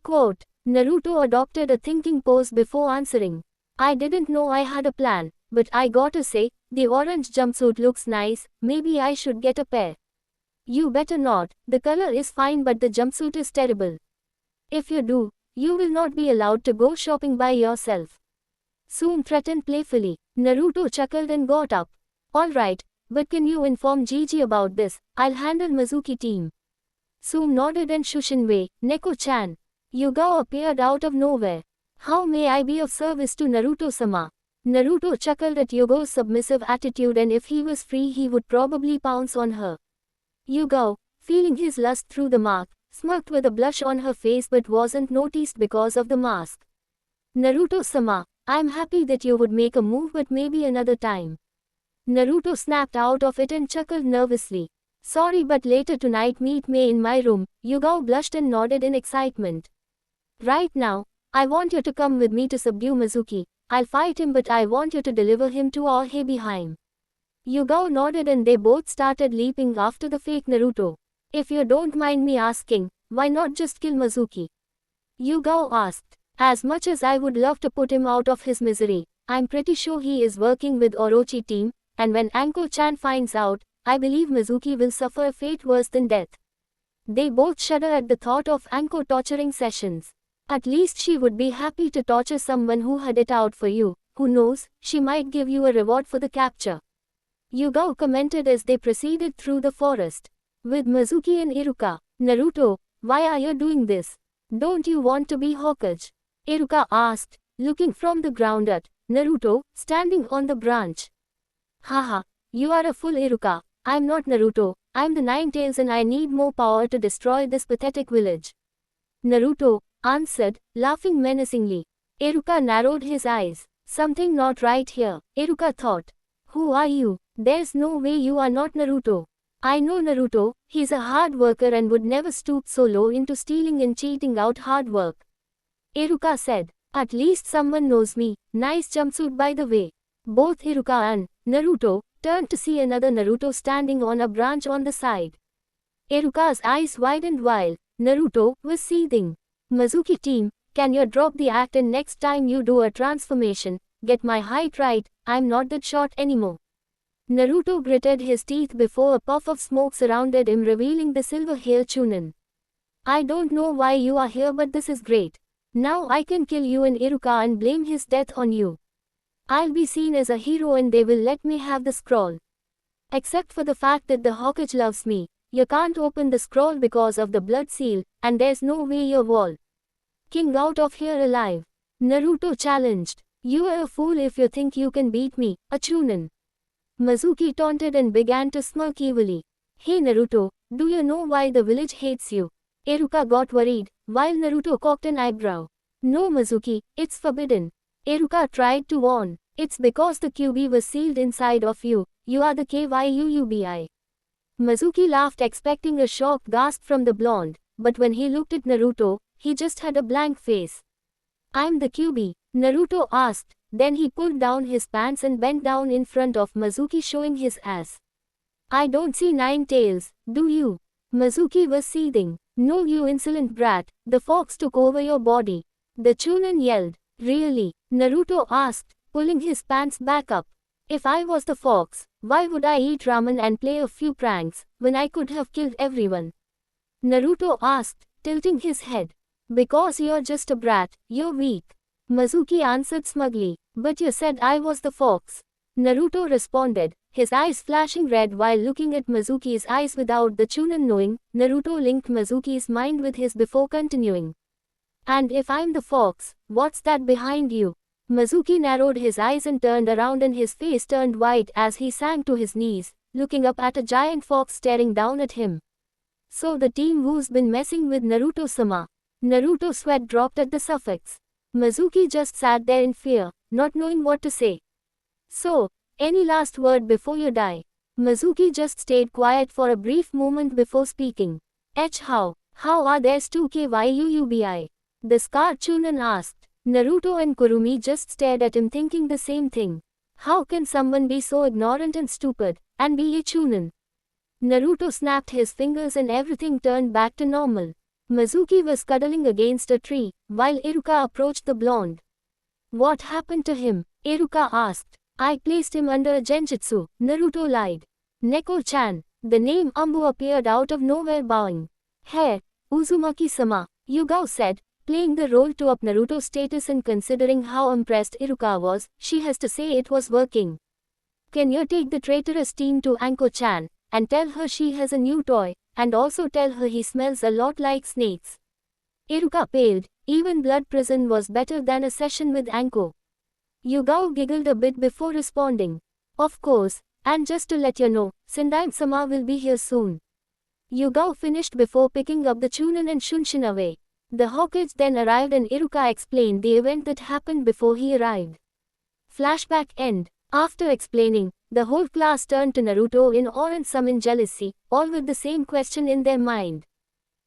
Quote. Naruto adopted a thinking pose before answering. I didn't know I had a plan, but I gotta say, the orange jumpsuit looks nice, maybe I should get a pair. You better not, the color is fine but the jumpsuit is terrible. If you do, you will not be allowed to go shopping by yourself. Tsume threatened playfully. Naruto chuckled and got up. Alright, but can you inform Gigi about this? I'll handle Mizuki team. Tsume nodded and Shushinwei, Neko-chan. Yugao appeared out of nowhere. How may I be of service to Naruto-sama? Naruto chuckled at Yugo's submissive attitude, and if he was free he would probably pounce on her. Yugao, feeling his lust through the mark, smirked with a blush on her face but wasn't noticed because of the mask. Naruto-sama, I'm happy that you would make a move, but maybe another time. Naruto snapped out of it and chuckled nervously. Sorry, but later tonight meet me in my room. Yugao blushed and nodded in excitement. Right now, I want you to come with me to subdue Mizuki. I'll fight him, but I want you to deliver him to Ohebiheim. Yugao nodded and they both started leaping after the fake Naruto. If you don't mind me asking, why not just kill Mizuki? Yugao asked. As much as I would love to put him out of his misery, I'm pretty sure he is working with Orochi team, and when Anko-chan finds out, I believe Mizuki will suffer a fate worse than death. They both shudder at the thought of Anko torturing sessions. At least she would be happy to torture someone who had it out for you. Who knows, she might give you a reward for the capture. Yugao commented as they proceeded through the forest. With Mizuki and Iruka. Naruto, why are you doing this? Don't you want to be Hokage? Iruka asked, looking from the ground at Naruto, standing on the branch. Haha, you are a fool, Iruka. I'm not Naruto, I'm the Nine Tails and I need more power to destroy this pathetic village. Naruto answered, laughing menacingly. Iruka narrowed his eyes. Something not right here, Iruka thought. Who are you? There's no way you are not Naruto. I know Naruto, he's a hard worker and would never stoop so low into stealing and cheating out hard work. Iruka said, at least someone knows me. Nice jumpsuit by the way. Both Iruka and Naruto turned to see another Naruto standing on a branch on the side. Iruka's eyes widened while Naruto was seething. Mizuki team, can you drop the act and next time you do a transformation, get my height right, I'm not that short anymore. Naruto gritted his teeth before a puff of smoke surrounded him, revealing the silver-haired Chunin. I don't know why you are here, but this is great. Now I can kill you and Iruka and blame his death on you. I'll be seen as a hero and they will let me have the scroll. Except for the fact that the Hokage loves me, you can't open the scroll because of the blood seal, and there's no way you're all king out of here alive. Naruto challenged. You are a fool if you think you can beat me, a Chunin. Mizuki taunted and began to smirk evilly. Hey Naruto, do you know why the village hates you? Iruka got worried, while Naruto cocked an eyebrow. No Mizuki, it's forbidden. Iruka tried to warn. It's because the QB was sealed inside of you. You are the KYUUBI. Mizuki laughed, expecting a shocked gasp from the blonde, but when he looked at Naruto, he just had a blank face. I'm the QB, Naruto asked. Then he pulled down his pants and bent down in front of Mizuki, showing his ass. I don't see Nine Tails, do you? Mizuki was seething. No, you insolent brat, the fox took over your body. The Chunin yelled. Really? Naruto asked, pulling his pants back up. If I was the fox, why would I eat ramen and play a few pranks, when I could have killed everyone? Naruto asked, tilting his head. Because you're just a brat, you're weak. Mizuki answered smugly. But you said I was the fox. Naruto responded, his eyes flashing red while looking at Mizuki's eyes without the Chunin knowing. Naruto linked Mizuki's mind with his before continuing. And if I'm the fox, what's that behind you? Mizuki narrowed his eyes and turned around and his face turned white as he sank to his knees, looking up at a giant fox staring down at him. So the team who's been messing with Naruto-sama. Naruto's sweat dropped at the suffix. Mizuki just sat there in fear, not knowing what to say. So, any last word before you die? Mizuki just stayed quiet for a brief moment before speaking. How are there's 2KYUUBI? The scarred Chunin asked. Naruto and Kurumi just stared at him, thinking the same thing. How can someone be so ignorant and stupid, and be a Chunin? Naruto snapped his fingers and everything turned back to normal. Mizuki was cuddling against a tree, while Iruka approached the blonde. What happened to him? Iruka asked. I placed him under a genjutsu, Naruto lied. Neko-chan. The name Ambu appeared out of nowhere, bowing. Hey, Uzumaki-sama, Yugao said, playing the role to up Naruto's status, and considering how impressed Iruka was, she has to say it was working. Can you take the traitorous teen to Anko-chan, and tell her she has a new toy, and also tell her he smells a lot like snakes? Iruka paled. Even blood prison was better than a session with Anko. Yugao giggled a bit before responding. Of course, and just to let you know, Sendai-sama will be here soon. Yugao finished before picking up the Chunin and Shunshin away. The Hokage then arrived and Iruka explained the event that happened before he arrived. Flashback end. After explaining, the whole class turned to Naruto in awe and some in jealousy, all with the same question in their mind.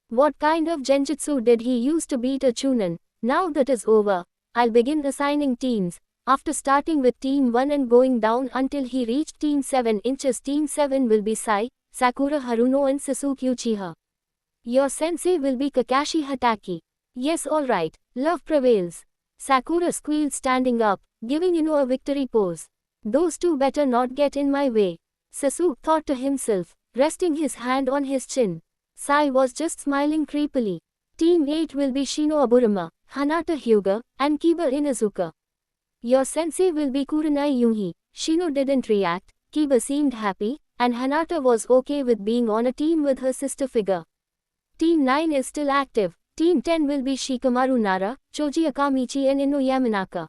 What kind of genjutsu did he use to beat a Chunin? Now that is over, I'll begin assigning teams. After starting with Team 1 and going down until he reached Team 7 inches, Team 7 will be Sai, Sakura Haruno and Sasuke Uchiha. Your sensei will be Kakashi Hatake. Yes, alright, love prevails. Sakura squealed, standing up, giving Ino a victory pose. Those two better not get in my way. Sasuke thought to himself, resting his hand on his chin. Sai was just smiling creepily. Team 8 will be Shino Aburama, Hanata Hyuga, and Kiba Inuzuka. Your sensei will be Kurenai Yuhi. Shino didn't react, Kiba seemed happy, and Hanata was okay with being on a team with her sister figure. Team 9 is still active. Team 10 will be Shikamaru Nara, Choji Akamichi and Ino Yamanaka.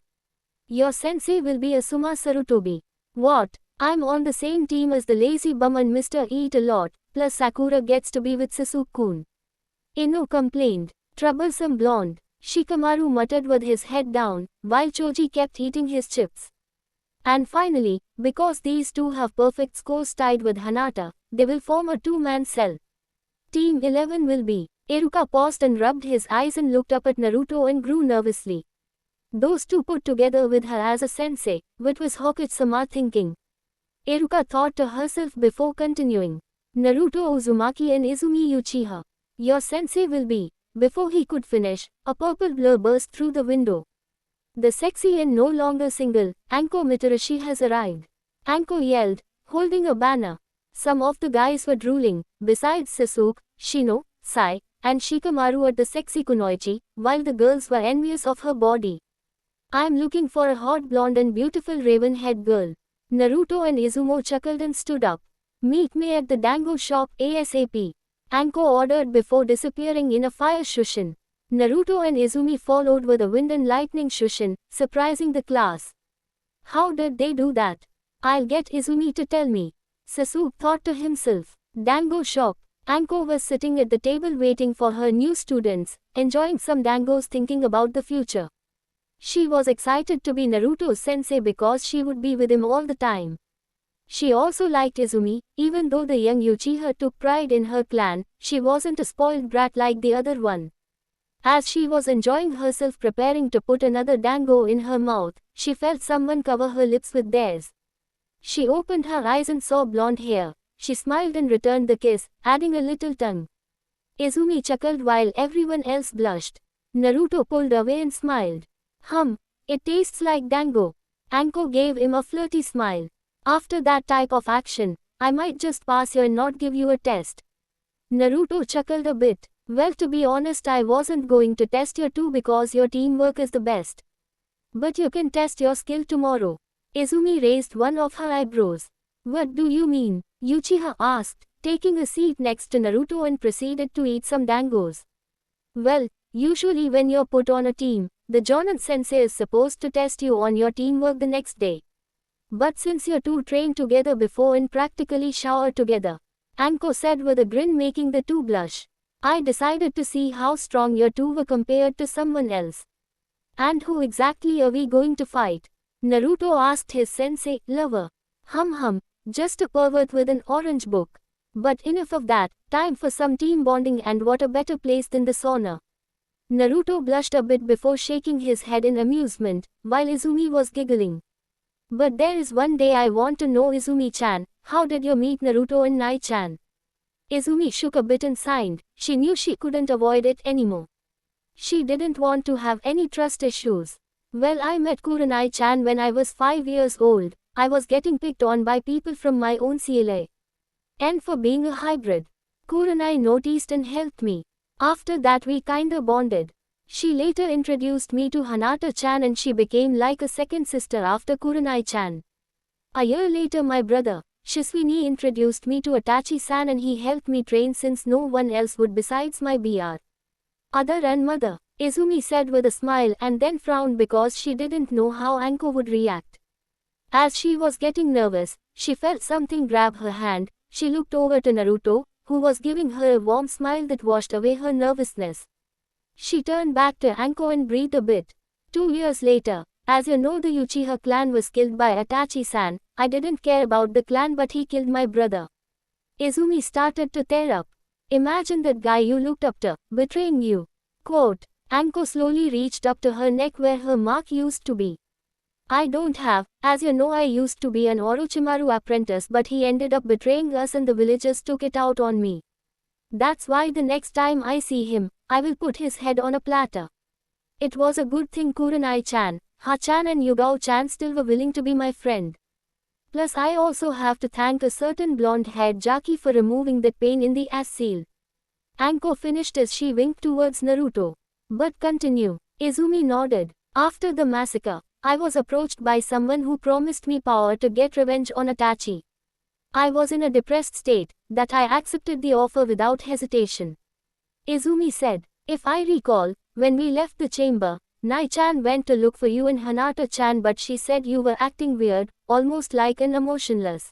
Your sensei will be Asuma Sarutobi. What? I'm on the same team as the lazy bum and Mr. Eat a Lot, plus Sakura gets to be with Sasuke-kun. Ino complained. Troublesome blonde. Shikamaru muttered with his head down, while Choji kept eating his chips. And finally, because these two have perfect scores tied with Hanata, they will form a two-man cell. Team 11 will be. Iruka paused and rubbed his eyes and looked up at Naruto and grew nervously. Those two put together with her as a sensei, what was Hokage-sama thinking? Iruka thought to herself before continuing. Naruto Uzumaki and Izumi Uchiha. Your sensei will be. Before he could finish, a purple blur burst through the window. The sexy and no longer single, Anko Mitarashi has arrived. Anko yelled, holding a banner. Some of the guys were drooling, besides Sasuke, Shino, Sai, and Shikamaru at the sexy Kunoichi, while the girls were envious of her body. I'm looking for a hot blonde and beautiful raven-haired girl. Naruto and Izumo chuckled and stood up. Meet me at the dango shop ASAP. Anko ordered before disappearing in a fire shushin. Naruto and Izumi followed with a wind and lightning shushin, surprising the class. How did they do that? I'll get Izumi to tell me. Sasuke thought to himself. Dango shop. Anko was sitting at the table waiting for her new students, enjoying some dangos, thinking about the future. She was excited to be Naruto's sensei because she would be with him all the time. She also liked Izumi, even though the young Uchiha took pride in her clan, she wasn't a spoiled brat like the other one. As she was enjoying herself preparing to put another dango in her mouth, she felt someone cover her lips with theirs. She opened her eyes and saw blonde hair. She smiled and returned the kiss, adding a little tongue. Izumi chuckled while everyone else blushed. Naruto pulled away and smiled. It tastes like dango. Anko gave him a flirty smile. After that type of action, I might just pass you and not give you a test. Naruto chuckled a bit. Well, to be honest, I wasn't going to test you too because your teamwork is the best. But you can test your skill tomorrow. Izumi raised one of her eyebrows. What do you mean? Uchiha asked, taking a seat next to Naruto and proceeded to eat some dangos. Well, usually when you're put on a team, the Jonin sensei is supposed to test you on your teamwork the next day. But since you two trained together before and practically showered together, Anko said with a grin, making the two blush, I decided to see how strong you two were compared to someone else. And who exactly are we going to fight? Naruto asked his sensei, lover. Just a pervert with an orange book. But enough of that, time for some team bonding, and what a better place than the sauna. Naruto blushed a bit before shaking his head in amusement, while Izumi was giggling. But there is one day I want to know, Izumi-chan, how did you meet Naruto and Nai-chan? Izumi shook a bit and sighed. She knew she couldn't avoid it anymore. She didn't want to have any trust issues. Well, I met Kurenai-chan when I was 5 years old. I was getting picked on by people from my own CLA. And for being a hybrid, Kurenai noticed and helped me. After that we kinda bonded. She later introduced me to Hanata-chan and she became like a second sister after Kurenai-chan. A year later my brother, Shiswini, introduced me to Itachi-san and he helped me train since no one else would besides my BR. Other and mother, Izumi said with a smile and then frowned because she didn't know how Anko would react. As she was getting nervous, she felt something grab her hand. She looked over to Naruto, who was giving her a warm smile that washed away her nervousness. She turned back to Anko and breathed a bit. 2 years later, As you know, the Uchiha clan was killed by Itachi-san. I didn't care about the clan, but he killed my brother. Izumi started to tear up. Imagine that guy you looked up to, betraying you. Quote. Anko slowly reached up to her neck where her mark used to be. I don't have, as you know, I used to be an Orochimaru apprentice, but he ended up betraying us and the villagers took it out on me. That's why the next time I see him, I will put his head on a platter. It was a good thing Kurenai-chan, Ha-chan and Yugao-chan still were willing to be my friend. Plus I also have to thank a certain blonde-haired Jaki for removing that pain in the ass seal. Anko finished as she winked towards Naruto. But continue. Izumi nodded. After the massacre, I was approached by someone who promised me power to get revenge on Itachi. I was in a depressed state, that I accepted the offer without hesitation. Izumi said, if I recall, when we left the chamber, Nai-chan went to look for you and Hinata-chan, but she said you were acting weird, almost like an emotionless.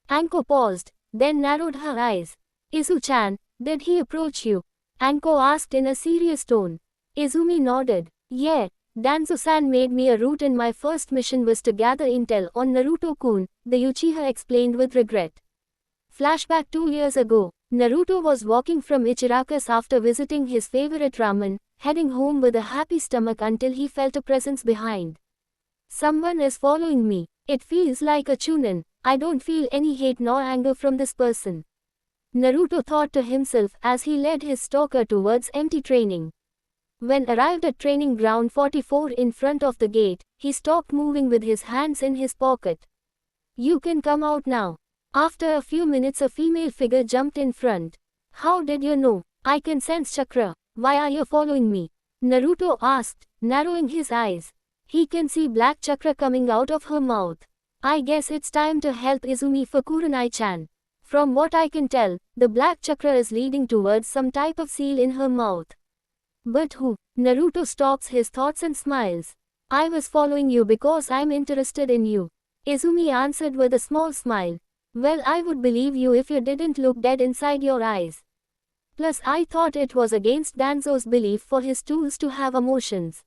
Anko paused, then narrowed her eyes. Izu-chan, did he approach you? Anko asked in a serious tone. Izumi nodded. Yeah. Danzo-san made me a route and my first mission was to gather intel on Naruto-kun, the Uchiha explained with regret. Flashback 2 years ago, Naruto was walking from Ichiraku's after visiting his favorite ramen, heading home with a happy stomach until he felt a presence behind. Someone is following me. It feels like a chunin. I don't feel any hate nor anger from this person. Naruto thought to himself as he led his stalker towards empty training. When arrived at training ground 44 in front of the gate, he stopped moving with his hands in his pocket. You can come out now. After a few minutes a female figure jumped in front. How did you know? I can sense chakra. Why are you following me? Naruto asked, narrowing his eyes. He can see black chakra coming out of her mouth. I guess it's time to help Izumi for Kurenai-chan. From what I can tell, the black chakra is leading towards some type of seal in her mouth. But who? Naruto stops his thoughts and smiles. I was following you because I'm interested in you. Izumi answered with a small smile. Well, I would believe you if you didn't look dead inside your eyes. Plus I thought it was against Danzo's belief for his tools to have emotions.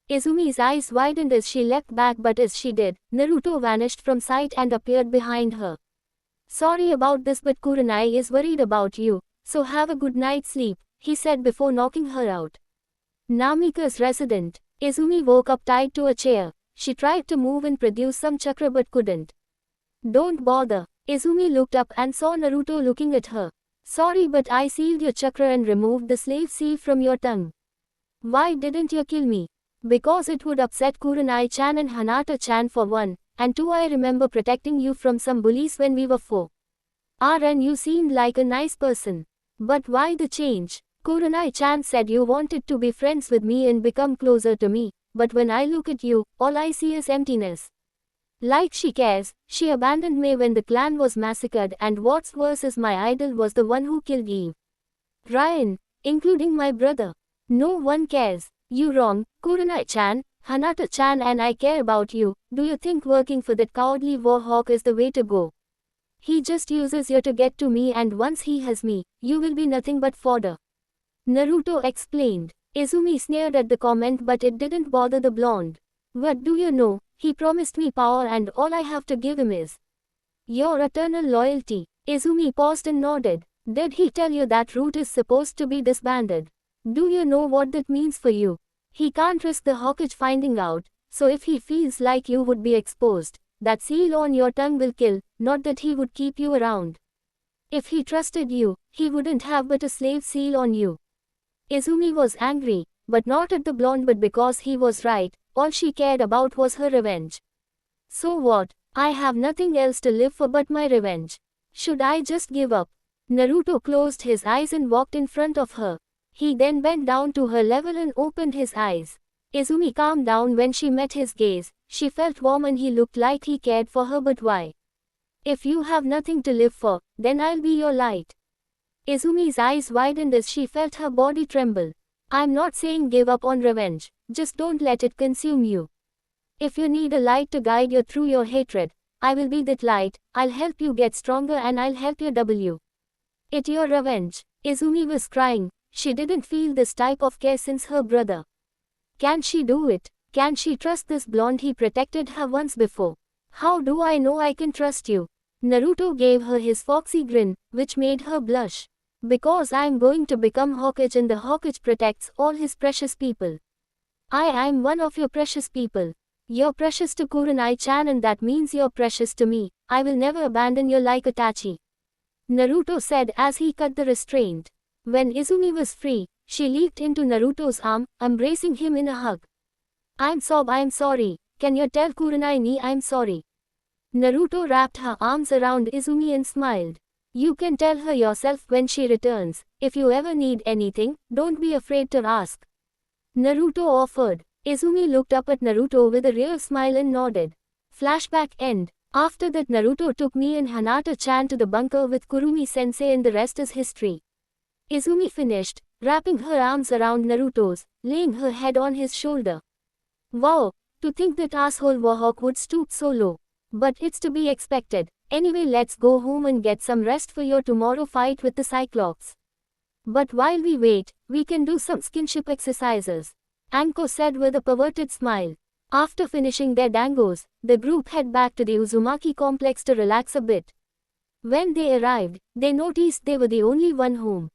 Izumi's eyes widened as she leapt back, but as she did, Naruto vanished from sight and appeared behind her. Sorry about this, but Kurenai is worried about you, so have a good night's sleep, he said before knocking her out. Namika's resident. Izumi woke up tied to a chair. She tried to move and produce some chakra but couldn't. Don't bother. Izumi looked up and saw Naruto looking at her. Sorry, but I sealed your chakra and removed the slave seal from your tongue. Why didn't you kill me? Because it would upset Kurenai-chan and Hinata-chan for one, and two, I remember protecting you from some bullies when we were 4. And you seemed like a nice person. But why the change? Kurenai-chan said you wanted to be friends with me and become closer to me, but when I look at you, all I see is emptiness. Like she cares. She abandoned me when the clan was massacred, and what's worse is my idol was the one who killed Eve. Ryan, including my brother. No one cares. You wrong, Kurenai-chan, Hinata-chan and I care about you. Do you think working for that cowardly warhawk is the way to go? He just uses you to get to me, and once he has me, you will be nothing but fodder. Naruto explained. Izumi sneered at the comment, but it didn't bother the blonde. What do you know? He promised me power and all I have to give him is your eternal loyalty. Izumi paused and nodded. Did he tell you that route is supposed to be disbanded? Do you know what that means for you? He can't risk the Hokage finding out, so if he feels like you would be exposed, that seal on your tongue will kill, not that he would keep you around. If he trusted you, he wouldn't have but a slave seal on you. Izumi was angry, but not at the blonde, but because he was right. All she cared about was her revenge. So what? I have nothing else to live for but my revenge. Should I just give up? Naruto closed his eyes and walked in front of her. He then bent down to her level and opened his eyes. Izumi calmed down when she met his gaze. She felt warm and he looked like he cared for her, but why? If you have nothing to live for, then I'll be your light. Izumi's eyes widened as she felt her body tremble. I'm not saying give up on revenge, just don't let it consume you. If you need a light to guide you through your hatred, I will be that light. I'll help you get stronger and I'll help you double it your revenge. Izumi was crying. She didn't feel this type of care since her brother. Can she do it? Can she trust this blonde? He protected her once before. How do I know I can trust you? Naruto gave her his foxy grin, which made her blush. Because I am going to become Hokage and the Hokage protects all his precious people. I am one of your precious people. You're precious to Kurenai-chan and that means you're precious to me. I will never abandon you like Itachi. Naruto said as he cut the restraint. When Izumi was free, she leaped into Naruto's arm, embracing him in a hug. I'm sorry. Can you tell Kurenai-ni I'm sorry? Naruto wrapped her arms around Izumi and smiled. You can tell her yourself when she returns. If you ever need anything, don't be afraid to ask. Naruto offered. Izumi looked up at Naruto with a real smile and nodded. Flashback end. After that Naruto took me and Hinata-chan to the bunker with Kurumi-sensei and the rest is history. Izumi finished, wrapping her arms around Naruto's, laying her head on his shoulder. Wow, to think that asshole Warhawk would stoop so low. But it's to be expected. Anyway, let's go home and get some rest for your tomorrow fight with the Cyclops. But while we wait, we can do some skinship exercises. Anko said with a perverted smile. After finishing their dangos, the group head back to the Uzumaki complex to relax a bit. When they arrived, they noticed they were the only one home.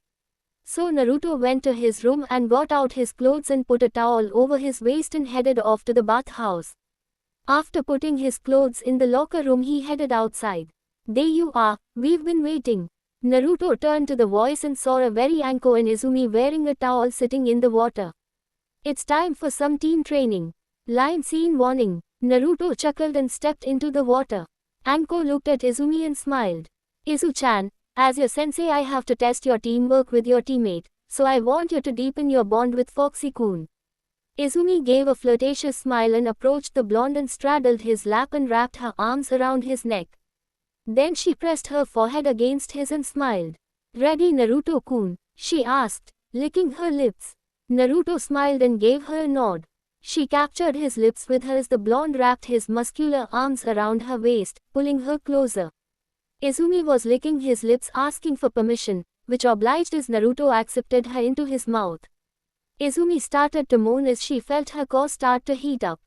So Naruto went to his room and got out his clothes and put a towel over his waist and headed off to the bathhouse. After putting his clothes in the locker room he headed outside. There you are, we've been waiting. Naruto turned to the voice and saw a very Anko and Izumi wearing a towel sitting in the water. It's time for some team training. Line scene warning. Naruto chuckled and stepped into the water. Anko looked at Izumi and smiled. Izu-chan, as your sensei I have to test your teamwork with your teammate, so I want you to deepen your bond with Foxy-kun. Izumi gave a flirtatious smile and approached the blonde and straddled his lap and wrapped her arms around his neck. Then she pressed her forehead against his and smiled. Ready Naruto-kun? She asked, licking her lips. Naruto smiled and gave her a nod. She captured his lips with her as the blonde wrapped his muscular arms around her waist, pulling her closer. Izumi was licking his lips asking for permission, which obliged as Naruto accepted her into his mouth. Izumi started to moan as she felt her core start to heat up.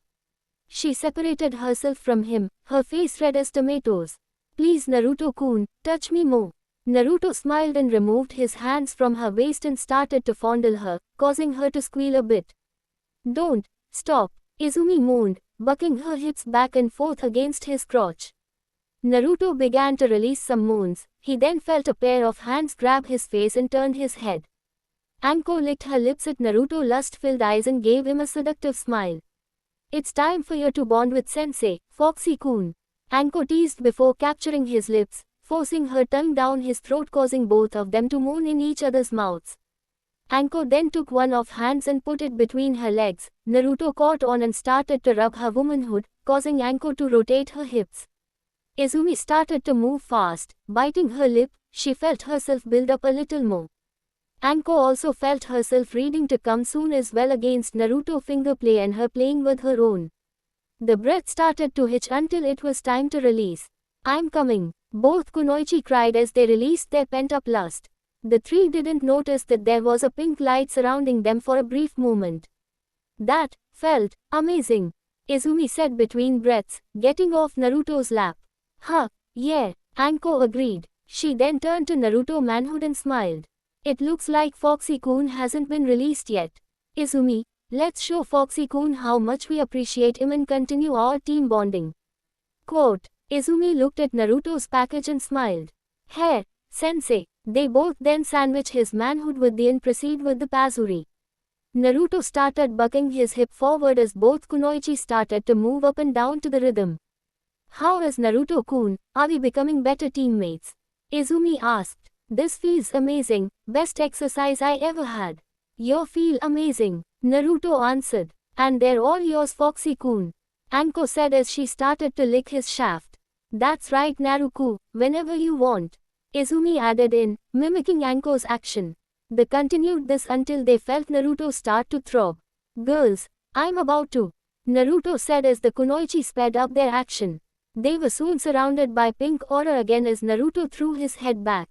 She separated herself from him, her face red as tomatoes. Please Naruto-kun, touch me more. Naruto smiled and removed his hands from her waist and started to fondle her, causing her to squeal a bit. Don't, stop, Izumi moaned, bucking her hips back and forth against his crotch. Naruto began to release some moans. He then felt a pair of hands grab his face and turned his head. Anko licked her lips at Naruto's lust-filled eyes and gave him a seductive smile. It's time for you to bond with Sensei, Foxy-kun. Anko teased before capturing his lips, forcing her tongue down his throat causing both of them to moan in each other's mouths. Anko then took one of hands and put it between her legs. Naruto caught on and started to rub her womanhood, causing Anko to rotate her hips. Izumi started to move fast, biting her lip. She felt herself build up a little more. Anko also felt herself reading to come soon as well against Naruto finger play and her playing with her own. The breath started to hitch until it was time to release. I'm coming. Both Kunoichi cried as they released their pent-up lust. The three didn't notice that there was a pink light surrounding them for a brief moment. That felt amazing, Izumi said between breaths, getting off Naruto's lap. Huh, yeah, Anko agreed. She then turned to Naruto manhood and smiled. It looks like Foxy-kun hasn't been released yet. Izumi, let's show Foxy-kun how much we appreciate him and continue our team bonding. Quote, Izumi looked at Naruto's package and smiled. Hey, sensei. They both then sandwich his manhood with the and proceed with the Pazuri. Naruto started bucking his hip forward as both Kunoichi started to move up and down to the rhythm. How is Naruto-kun? Are we becoming better teammates? Izumi asked. This feels amazing, best exercise I ever had. You feel amazing, Naruto answered. And they're all yours Foxy-kun, Anko said as she started to lick his shaft. That's right Naruto, whenever you want, Izumi added in, mimicking Anko's action. They continued this until they felt Naruto start to throb. Girls, I'm about to, Naruto said as the Kunoichi sped up their action. They were soon surrounded by pink aura again as Naruto threw his head back.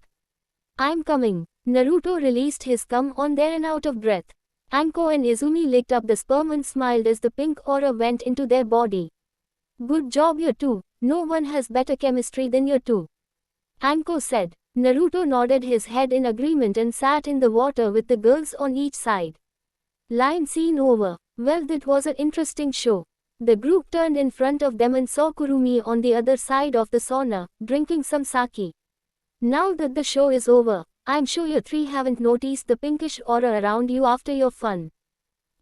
I'm coming. Naruto released his cum on there and out of breath. Anko and Izumi licked up the sperm and smiled as the pink aura went into their body. Good job you two, no one has better chemistry than you two. Anko said. Naruto nodded his head in agreement and sat in the water with the girls on each side. Line scene over. Well, that was an interesting show. The group turned in front of them and saw Kurumi on the other side of the sauna, drinking some sake. Now that the show is over, I'm sure you three haven't noticed the pinkish aura around you after your fun.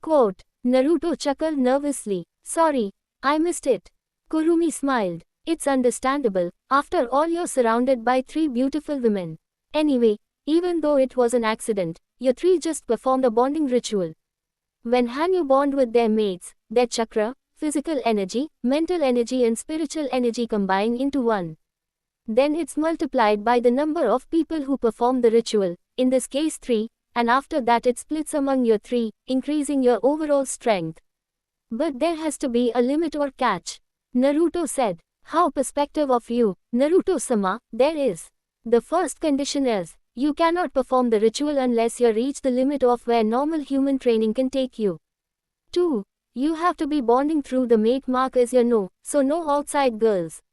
Quote. Naruto chuckled nervously. Sorry, I missed it. Kurumi smiled. It's understandable, after all you're surrounded by three beautiful women. Anyway, even though it was an accident, you three just performed a bonding ritual. When Hanyu bond with their mates, their chakra, physical energy, mental energy and spiritual energy combine into one. Then it's multiplied by the number of people who perform the ritual, in this case 3, and after that it splits among your 3, increasing your overall strength. But there has to be a limit or catch. Naruto said. How perspective of you, Naruto-sama, there is. The first condition is, you cannot perform the ritual unless you reach the limit of where normal human training can take you. 2. You have to be bonding through the mate mark as you know, so no outside girls.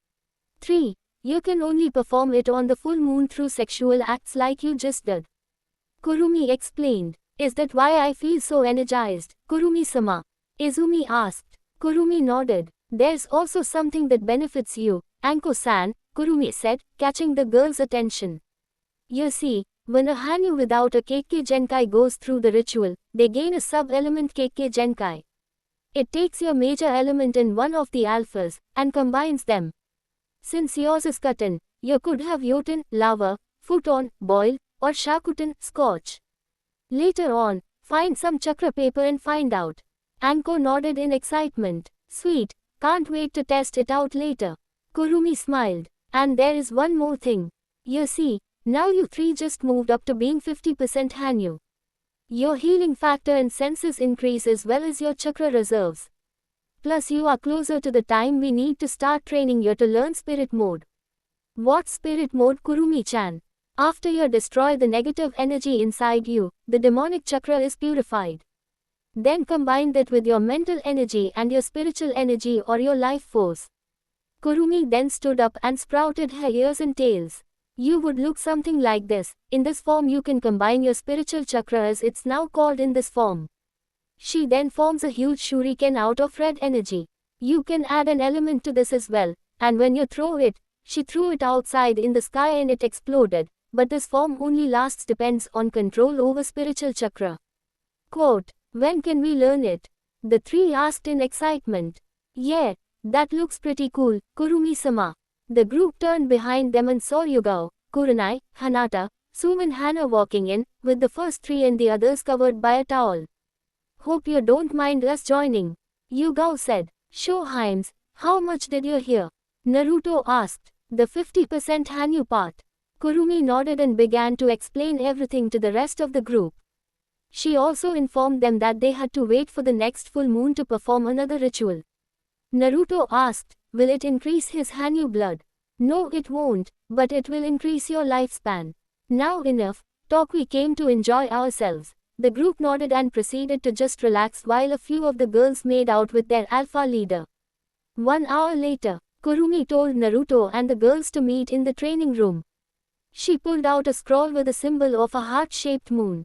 3. You can only perform it on the full moon through sexual acts like you just did. Kurumi explained. Is that why I feel so energized, Kurumi-sama? Izumi asked. Kurumi nodded. There's also something that benefits you, Anko-san, Kurumi said, catching the girl's attention. You see, when a Hanyu without a Kekkei Genkai goes through the ritual, they gain a sub-element Kekkei Genkai. It takes your major element in one of the alphas, and combines them. Since yours is Katen, you could have Yoten, lava, Futon, boil, or Shakutan, scorch. Later on, find some chakra paper and find out. Anko nodded in excitement. Sweet. Can't wait to test it out later. Kurumi smiled. And there is one more thing. You see, now you three just moved up to being 50% Hanyu. Your healing factor and senses increase as well as your chakra reserves. Plus you are closer to the time we need to start training you to learn spirit mode. What spirit mode, Kurumi-chan? After you destroy the negative energy inside you, the demonic chakra is purified. Then combine that with your mental energy and your spiritual energy or your life force. Kurumi then stood up and sprouted her ears and tails. You would look something like this. In this form you can combine your spiritual chakra as it's now called in this form. She then forms a huge shuriken out of red energy. You can add an element to this as well, and when you throw it, she threw it outside in the sky and it exploded, but this form only lasts depends on control over spiritual chakra. Quote. When can we learn it? The three asked in excitement. Yeah, that looks pretty cool, Kurumi-sama. The group turned behind them and saw Yugao, Kurenai, Hanata, Sum and Hana walking in, with the first three and the others covered by a towel. Hope you don't mind us joining. Yugao said. Sure Himes, how much did you hear? Naruto asked. The 50% Hanyu part. Kurumi nodded and began to explain everything to the rest of the group. She also informed them that they had to wait for the next full moon to perform another ritual. Naruto asked, will it increase his Hanyu blood? No, it won't, but it will increase your lifespan. Now enough, talk, we came to enjoy ourselves. The group nodded and proceeded to just relax while a few of the girls made out with their alpha leader. 1 hour later, Kurumi told Naruto and the girls to meet in the training room. She pulled out a scroll with a symbol of a heart-shaped moon.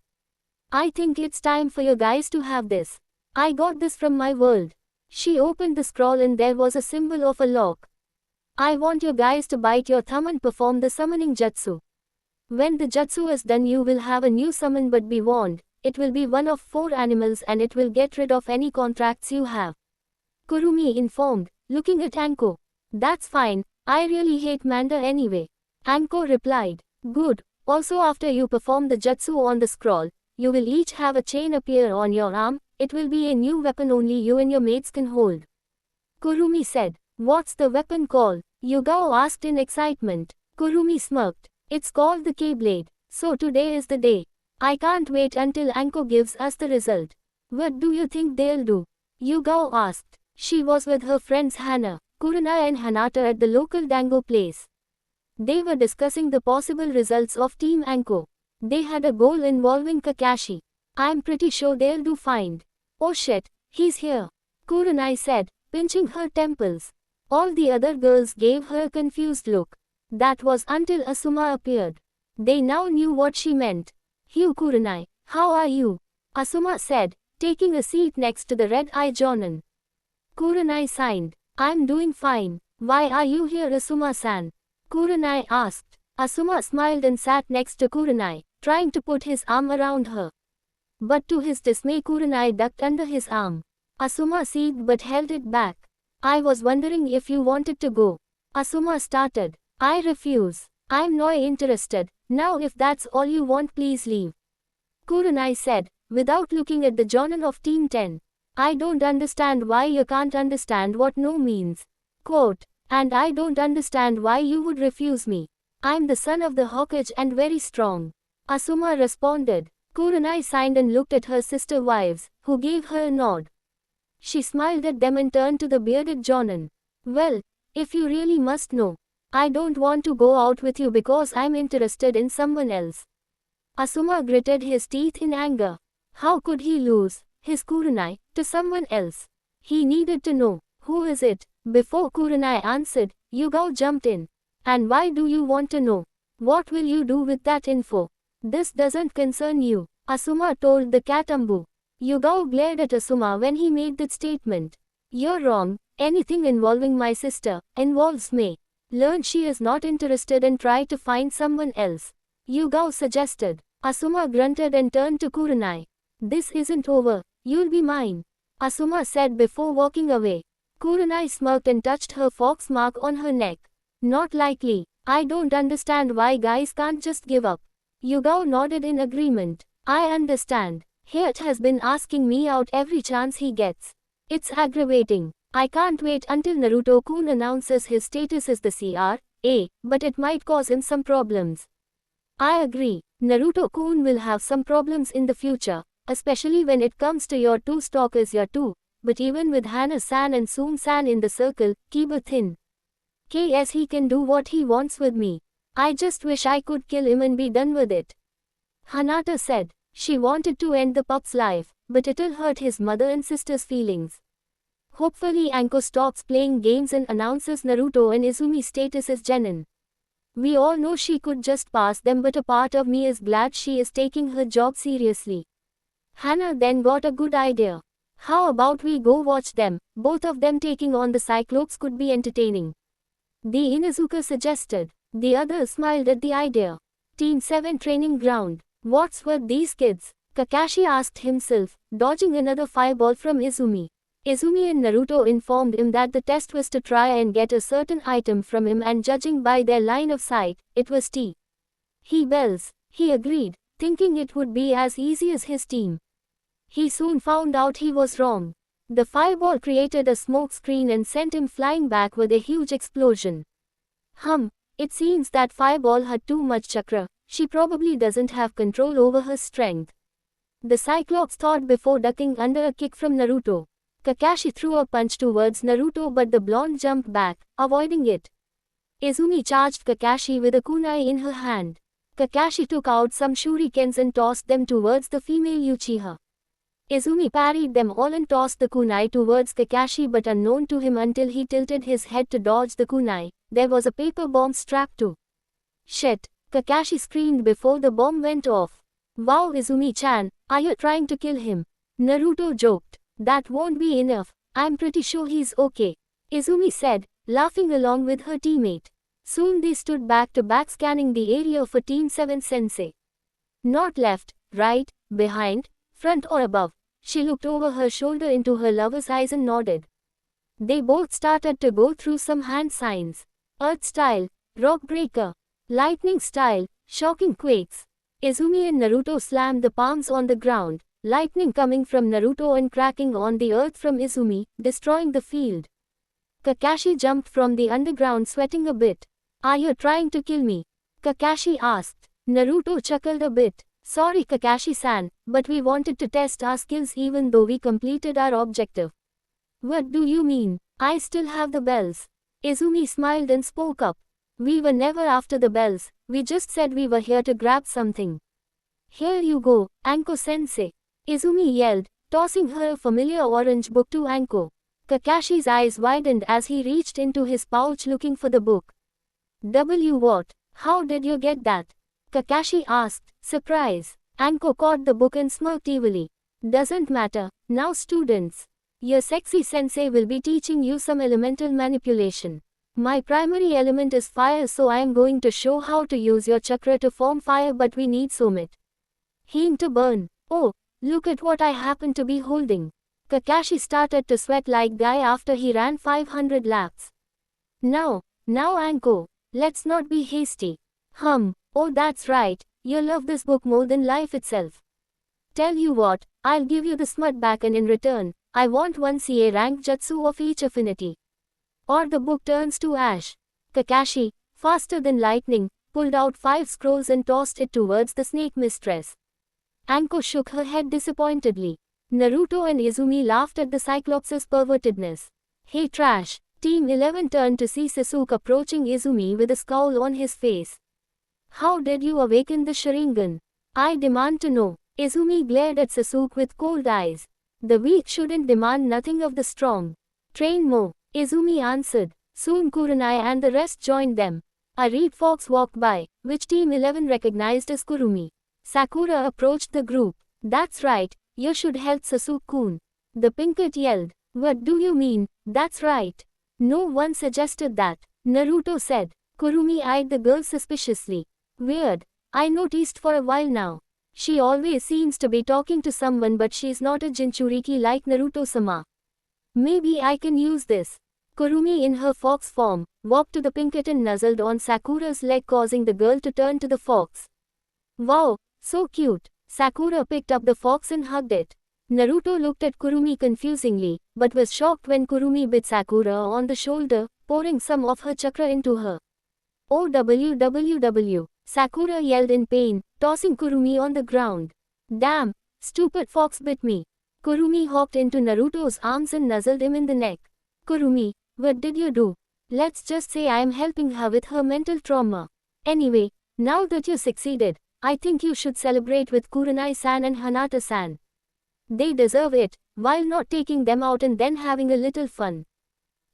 I think it's time for you guys to have this. I got this from my world. She opened the scroll and there was a symbol of a lock. I want you guys to bite your thumb and perform the summoning jutsu. When the jutsu is done you will have a new summon, but be warned, it will be one of 4 animals and it will get rid of any contracts you have. Kurumi informed, looking at Anko. That's fine, I really hate Manda anyway. Anko replied. Good. Also after you perform the jutsu on the scroll, you will each have a chain appear on your arm. It will be a new weapon only you and your mates can hold. Kurumi said. What's the weapon called? Yugao asked in excitement. Kurumi smirked. It's called the K-Blade. So today is the day. I can't wait until Anko gives us the result. What do you think they'll do? Yugao asked. She was with her friends Hana, Kurenai and Hanata at the local dango place. They were discussing the possible results of Team Anko. They had a goal involving Kakashi. I'm pretty sure they'll do fine. Oh shit, he's here, Kurenai said, pinching her temples. All the other girls gave her a confused look. That was until Asuma appeared. They now knew what she meant. Hugh Kurenai, how are you? Asuma said, taking a seat next to the red-eye Jonan. Kurenai signed. I'm doing fine. Why are you here, Asuma-san? Kurenai asked. Asuma smiled and sat next to Kurenai, trying to put his arm around her. But to his dismay, Kurenai ducked under his arm. Asuma seethed but held it back. I was wondering if you wanted to go. Asuma started. I refuse. I'm not interested. Now if that's all you want, please leave. Kurenai said, without looking at the Jonan of Team 10. I don't understand why you can't understand what no means. Quote, and I don't understand why you would refuse me. I'm the son of the Hokage and very strong. Asuma responded. Kurenai signed and looked at her sister wives, who gave her a nod. She smiled at them and turned to the bearded Jonan. Well, if you really must know, I don't want to go out with you because I'm interested in someone else. Asuma gritted his teeth in anger. How could he lose his Kurenai to someone else? He needed to know, who is it? Before Kurenai answered, Yugao jumped in. And why do you want to know? What will you do with that info? This doesn't concern you, Asuma told the Katambu. Yugao glared at Asuma when he made that statement. You're wrong. Anything involving my sister involves me. Learn she is not interested and try to find someone else, Yugao suggested. Asuma grunted and turned to Kurenai. This isn't over. You'll be mine, Asuma said before walking away. Kurenai smirked and touched her fox mark on her neck. Not likely. I don't understand why guys can't just give up. Yugao nodded in agreement. I understand. Hirt has been asking me out every chance he gets. It's aggravating. I can't wait until Naruto-kun announces his status as the CRA, but it might cause him some problems. I agree. Naruto-kun will have some problems in the future, especially when it comes to your two stalkers your two, but even with Hana-san and Soon-san in the circle, keep it thin. KS he can do what he wants with me. I just wish I could kill him and be done with it. Hanata said. She wanted to end the pup's life, but it'll hurt his mother and sister's feelings. Hopefully Anko stops playing games and announces Naruto and Izumi's status as Genin. We all know she could just pass them, but a part of me is glad she is taking her job seriously. Hana then got a good idea. How about we go watch them? Both of them taking on the Cyclops could be entertaining. The Inuzuka suggested. The others smiled at the idea. Team 7 training ground. What's with these kids? Kakashi asked himself, dodging another fireball from Izumi. Izumi and Naruto informed him that the test was to try and get a certain item from him, and judging by their line of sight, it was tea. He bells. He agreed, thinking it would be as easy as his team. He soon found out he was wrong. The fireball created a smoke screen and sent him flying back with a huge explosion. It seems that fireball had too much chakra. She probably doesn't have control over her strength. The Cyclops thought before ducking under a kick from Naruto. Kakashi threw a punch towards Naruto, but the blonde jumped back, avoiding it. Izumi charged Kakashi with a kunai in her hand. Kakashi took out some shurikens and tossed them towards the female Uchiha. Izumi parried them all and tossed the kunai towards Kakashi, but unknown to him until he tilted his head to dodge the kunai, there was a paper bomb strapped to. Shit, Kakashi screamed before the bomb went off. Wow, Izumi-chan, are you trying to kill him? Naruto joked. That won't be enough. I'm pretty sure he's okay, Izumi said, laughing along with her teammate. Soon they stood back to back, scanning the area for Team 7 Sensei. Not left, right, behind, front or above. She looked over her shoulder into her lover's eyes and nodded. They both started to go through some hand signs. Earth style, rock breaker. Lightning style, shocking quakes. Izumi and Naruto slammed the palms on the ground, lightning coming from Naruto and cracking on the earth from Izumi, destroying the field. Kakashi jumped from the underground, sweating a bit. Are you trying to kill me? Kakashi asked. Naruto chuckled a bit. Sorry Kakashi-san, but we wanted to test our skills even though we completed our objective. What do you mean? I still have the bells. Izumi smiled and spoke up. We were never after the bells, we just said we were here to grab something. Here you go, Anko-sensei. Izumi yelled, tossing her a familiar orange book to Anko. Kakashi's eyes widened as he reached into his pouch looking for the book. What? How did you get that? Kakashi asked, surprise. Anko caught the book and smirked evilly. Doesn't matter. Now students. Your sexy sensei will be teaching you some elemental manipulation. My primary element is fire, so I am going to show how to use your chakra to form fire, but we need Somit Heen to burn. Oh, look at what I happen to be holding. Kakashi started to sweat like guy after he ran 500 laps. Now Anko, let's not be hasty. Oh that's right, you love this book more than life itself. Tell you what, I'll give you the smut back, and in return, I want 1 CA rank jutsu of each affinity. Or the book turns to ash. Kakashi, faster than lightning, pulled out 5 scrolls and tossed it towards the snake mistress. Anko shook her head disappointedly. Naruto and Izumi laughed at the Cyclops' pervertedness. Hey trash, Team 11 turned to see Sasuke approaching Izumi with a scowl on his face. How did you awaken the Sharingan? I demand to know. Izumi glared at Sasuke with cold eyes. The weak shouldn't demand nothing of the strong. Train more, Izumi answered. Soon Kurenai and the rest joined them. A Red Fox walked by, which Team 11 recognized as Kurumi. Sakura approached the group. That's right, you should help Sasuke-kun. The Pinkett yelled. What do you mean? That's right. No one suggested that, Naruto said. Kurumi eyed the girl suspiciously. Weird. I noticed for a while now. She always seems to be talking to someone, but she's not a Jinchuriki like Naruto-sama. Maybe I can use this. Kurumi in her fox form, walked to the Pinkett and nuzzled on Sakura's leg, causing the girl to turn to the fox. Wow, so cute. Sakura picked up the fox and hugged it. Naruto looked at Kurumi confusingly, but was shocked when Kurumi bit Sakura on the shoulder, pouring some of her chakra into her. OWWW. Sakura yelled in pain, tossing Kurumi on the ground. Damn, stupid fox bit me. Kurumi hopped into Naruto's arms and nuzzled him in the neck. Kurumi, what did you do? Let's just say I am helping her with her mental trauma. Anyway, now that you succeeded, I think you should celebrate with Kurenai-san and Hanata-san. They deserve it, while not taking them out and then having a little fun.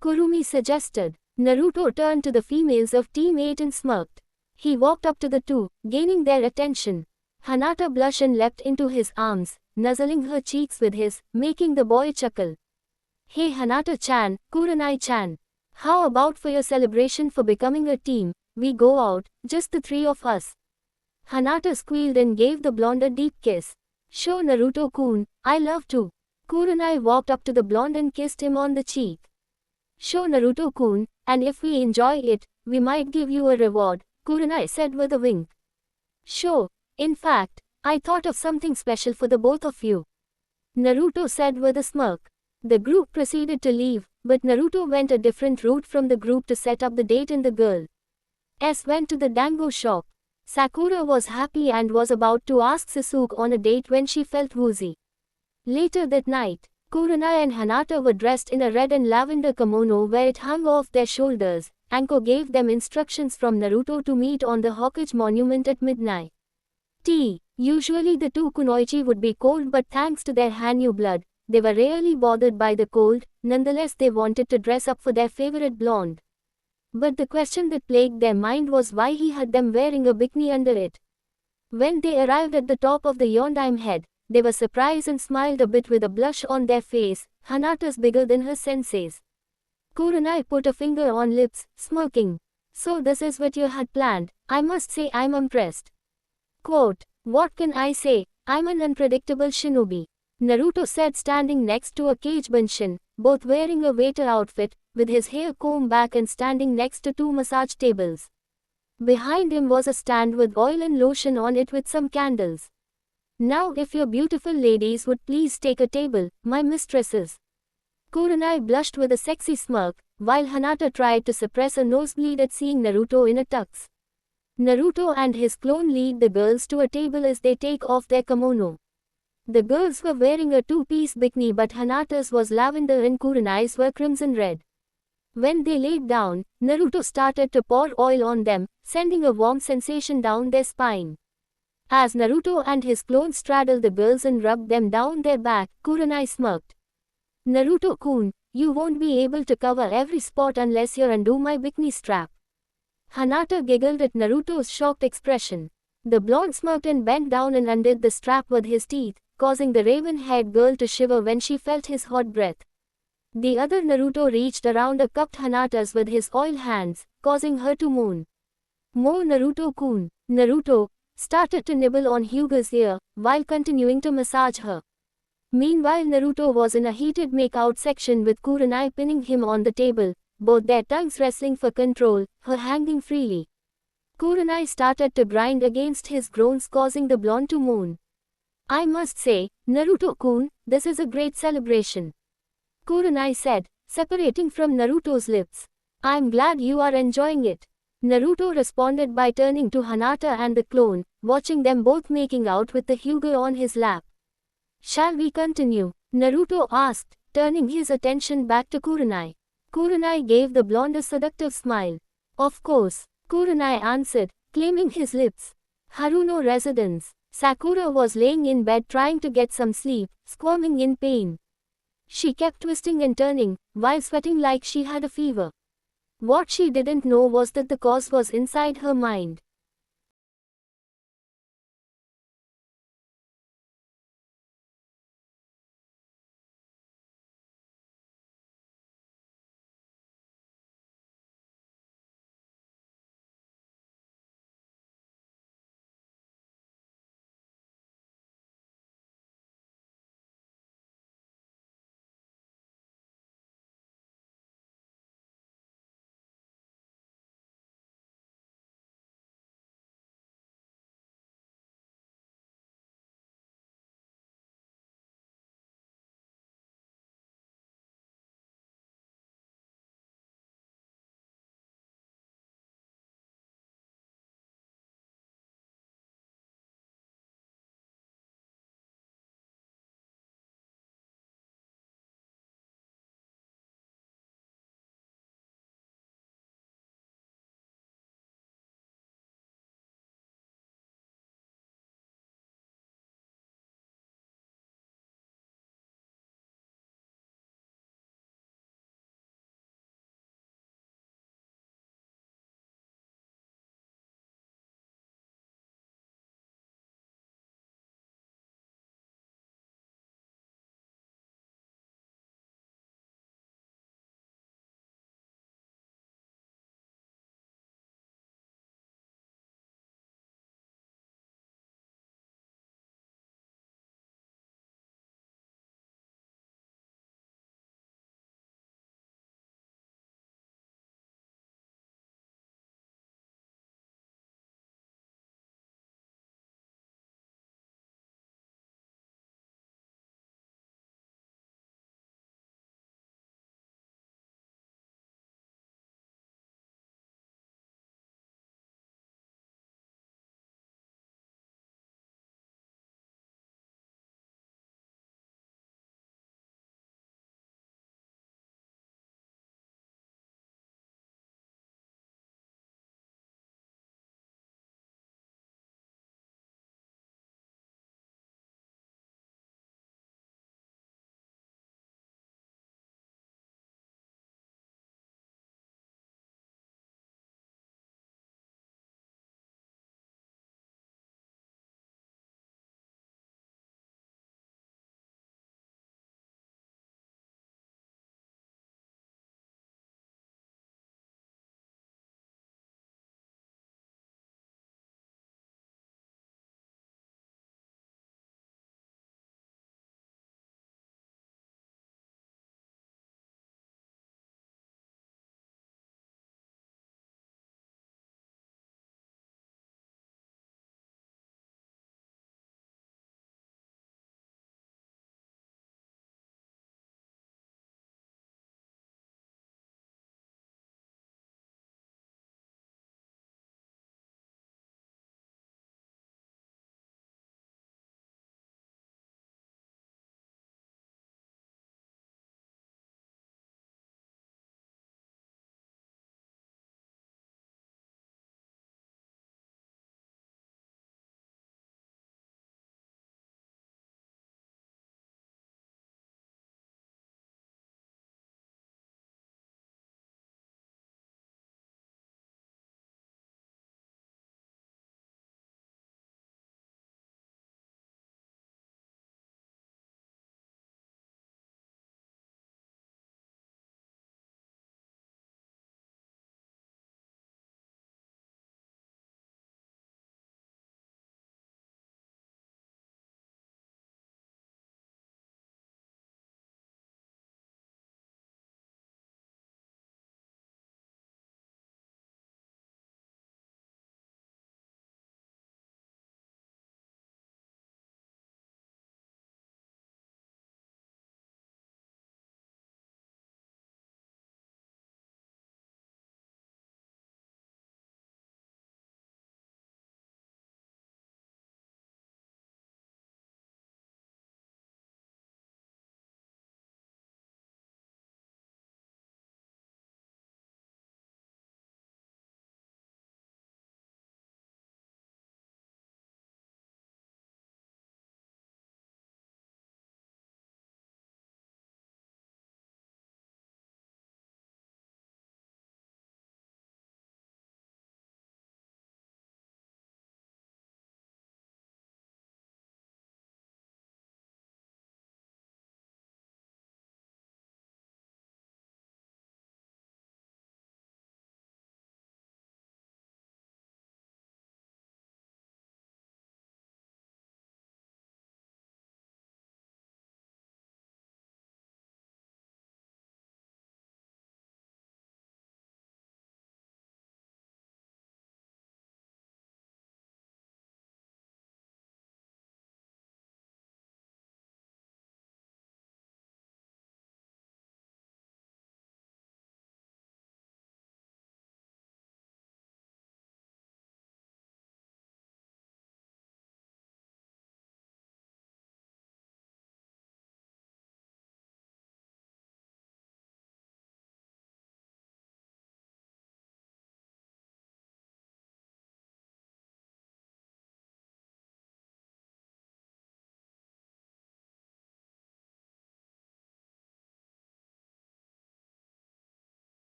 Kurumi suggested. Naruto turned to the females of Team 8 and smirked. He walked up to the two, gaining their attention. Hanata blushed and leapt into his arms, nuzzling her cheeks with his, making the boy chuckle. Hey Hanata-chan, Kurenai-chan. How about for your celebration for becoming a team, we go out, just the 3 of us. Hanata squealed and gave the blonde a deep kiss. Sure Naruto-kun, I love to. Kurenai walked up to the blonde and kissed him on the cheek. Sure Naruto-kun, and if we enjoy it, we might give you a reward, Kurenai said with a wink. Sure, in fact, I thought of something special for the both of you. Naruto said with a smirk. The group proceeded to leave, but Naruto went a different route from the group to set up the date, and the girl went to the dango shop. Sakura was happy and was about to ask Sasuke on a date when she felt woozy. Later that night, Kurenai and Hanata were dressed in a red and lavender kimono where it hung off their shoulders. Anko gave them instructions from Naruto to meet on the Hokage monument at midnight. Usually the two kunoichi would be cold, but thanks to their Hanyu blood, they were rarely bothered by the cold. Nonetheless, they wanted to dress up for their favorite blonde. But the question that plagued their mind was why he had them wearing a bikini under it. When they arrived at the top of the Yondaime head, they were surprised and smiled a bit with a blush on their face. Hanata's bigger than her sensei's. Kurenai put a finger on lips, smirking. So this is what you had planned. I must say I'm impressed. Quote, what can I say? I'm an unpredictable shinobi. Naruto said, standing next to a Kage Bunshin, both wearing a waiter outfit, with his hair combed back and standing next to 2 massage tables. Behind him was a stand with oil and lotion on it with some candles. Now if your beautiful ladies would please take a table, my mistresses. Kurenai blushed with a sexy smirk, while Hanata tried to suppress a nosebleed at seeing Naruto in a tux. Naruto and his clone lead the girls to a table as they take off their kimono. The girls were wearing a 2-piece bikini, but Hanata's was lavender and Kurenai's were crimson red. When they laid down, Naruto started to pour oil on them, sending a warm sensation down their spine. As Naruto and his clone straddled the girls and rubbed them down their back, Kurenai smirked. Naruto-kun, you won't be able to cover every spot unless you undo my bikini strap. Hinata giggled at Naruto's shocked expression. The blonde smirked and bent down and undid the strap with his teeth, causing the raven-haired girl to shiver when she felt his hot breath. The other Naruto reached around and cupped Hinata's with his oiled hands, causing her to moan. More Naruto-kun. Naruto started to nibble on Hyuga's ear, while continuing to massage her. Meanwhile, Naruto was in a heated make-out section with Kurenai pinning him on the table, both their tongues wrestling for control, her hanging freely. Kurenai started to grind against his groans, causing the blonde to moan. I must say, Naruto-kun, this is a great celebration. Kurenai said, separating from Naruto's lips. I'm glad you are enjoying it. Naruto responded by turning to Hinata and the clone, watching them both making out with the Hyuga on his lap. Shall we continue? Naruto asked, turning his attention back to Kurenai. Kurenai gave the blonde a seductive smile. Of course, Kurenai answered, claiming his lips. Haruno residence. Sakura was laying in bed trying to get some sleep, squirming in pain. She kept twisting and turning, while sweating like she had a fever. What she didn't know was that the cause was inside her mind.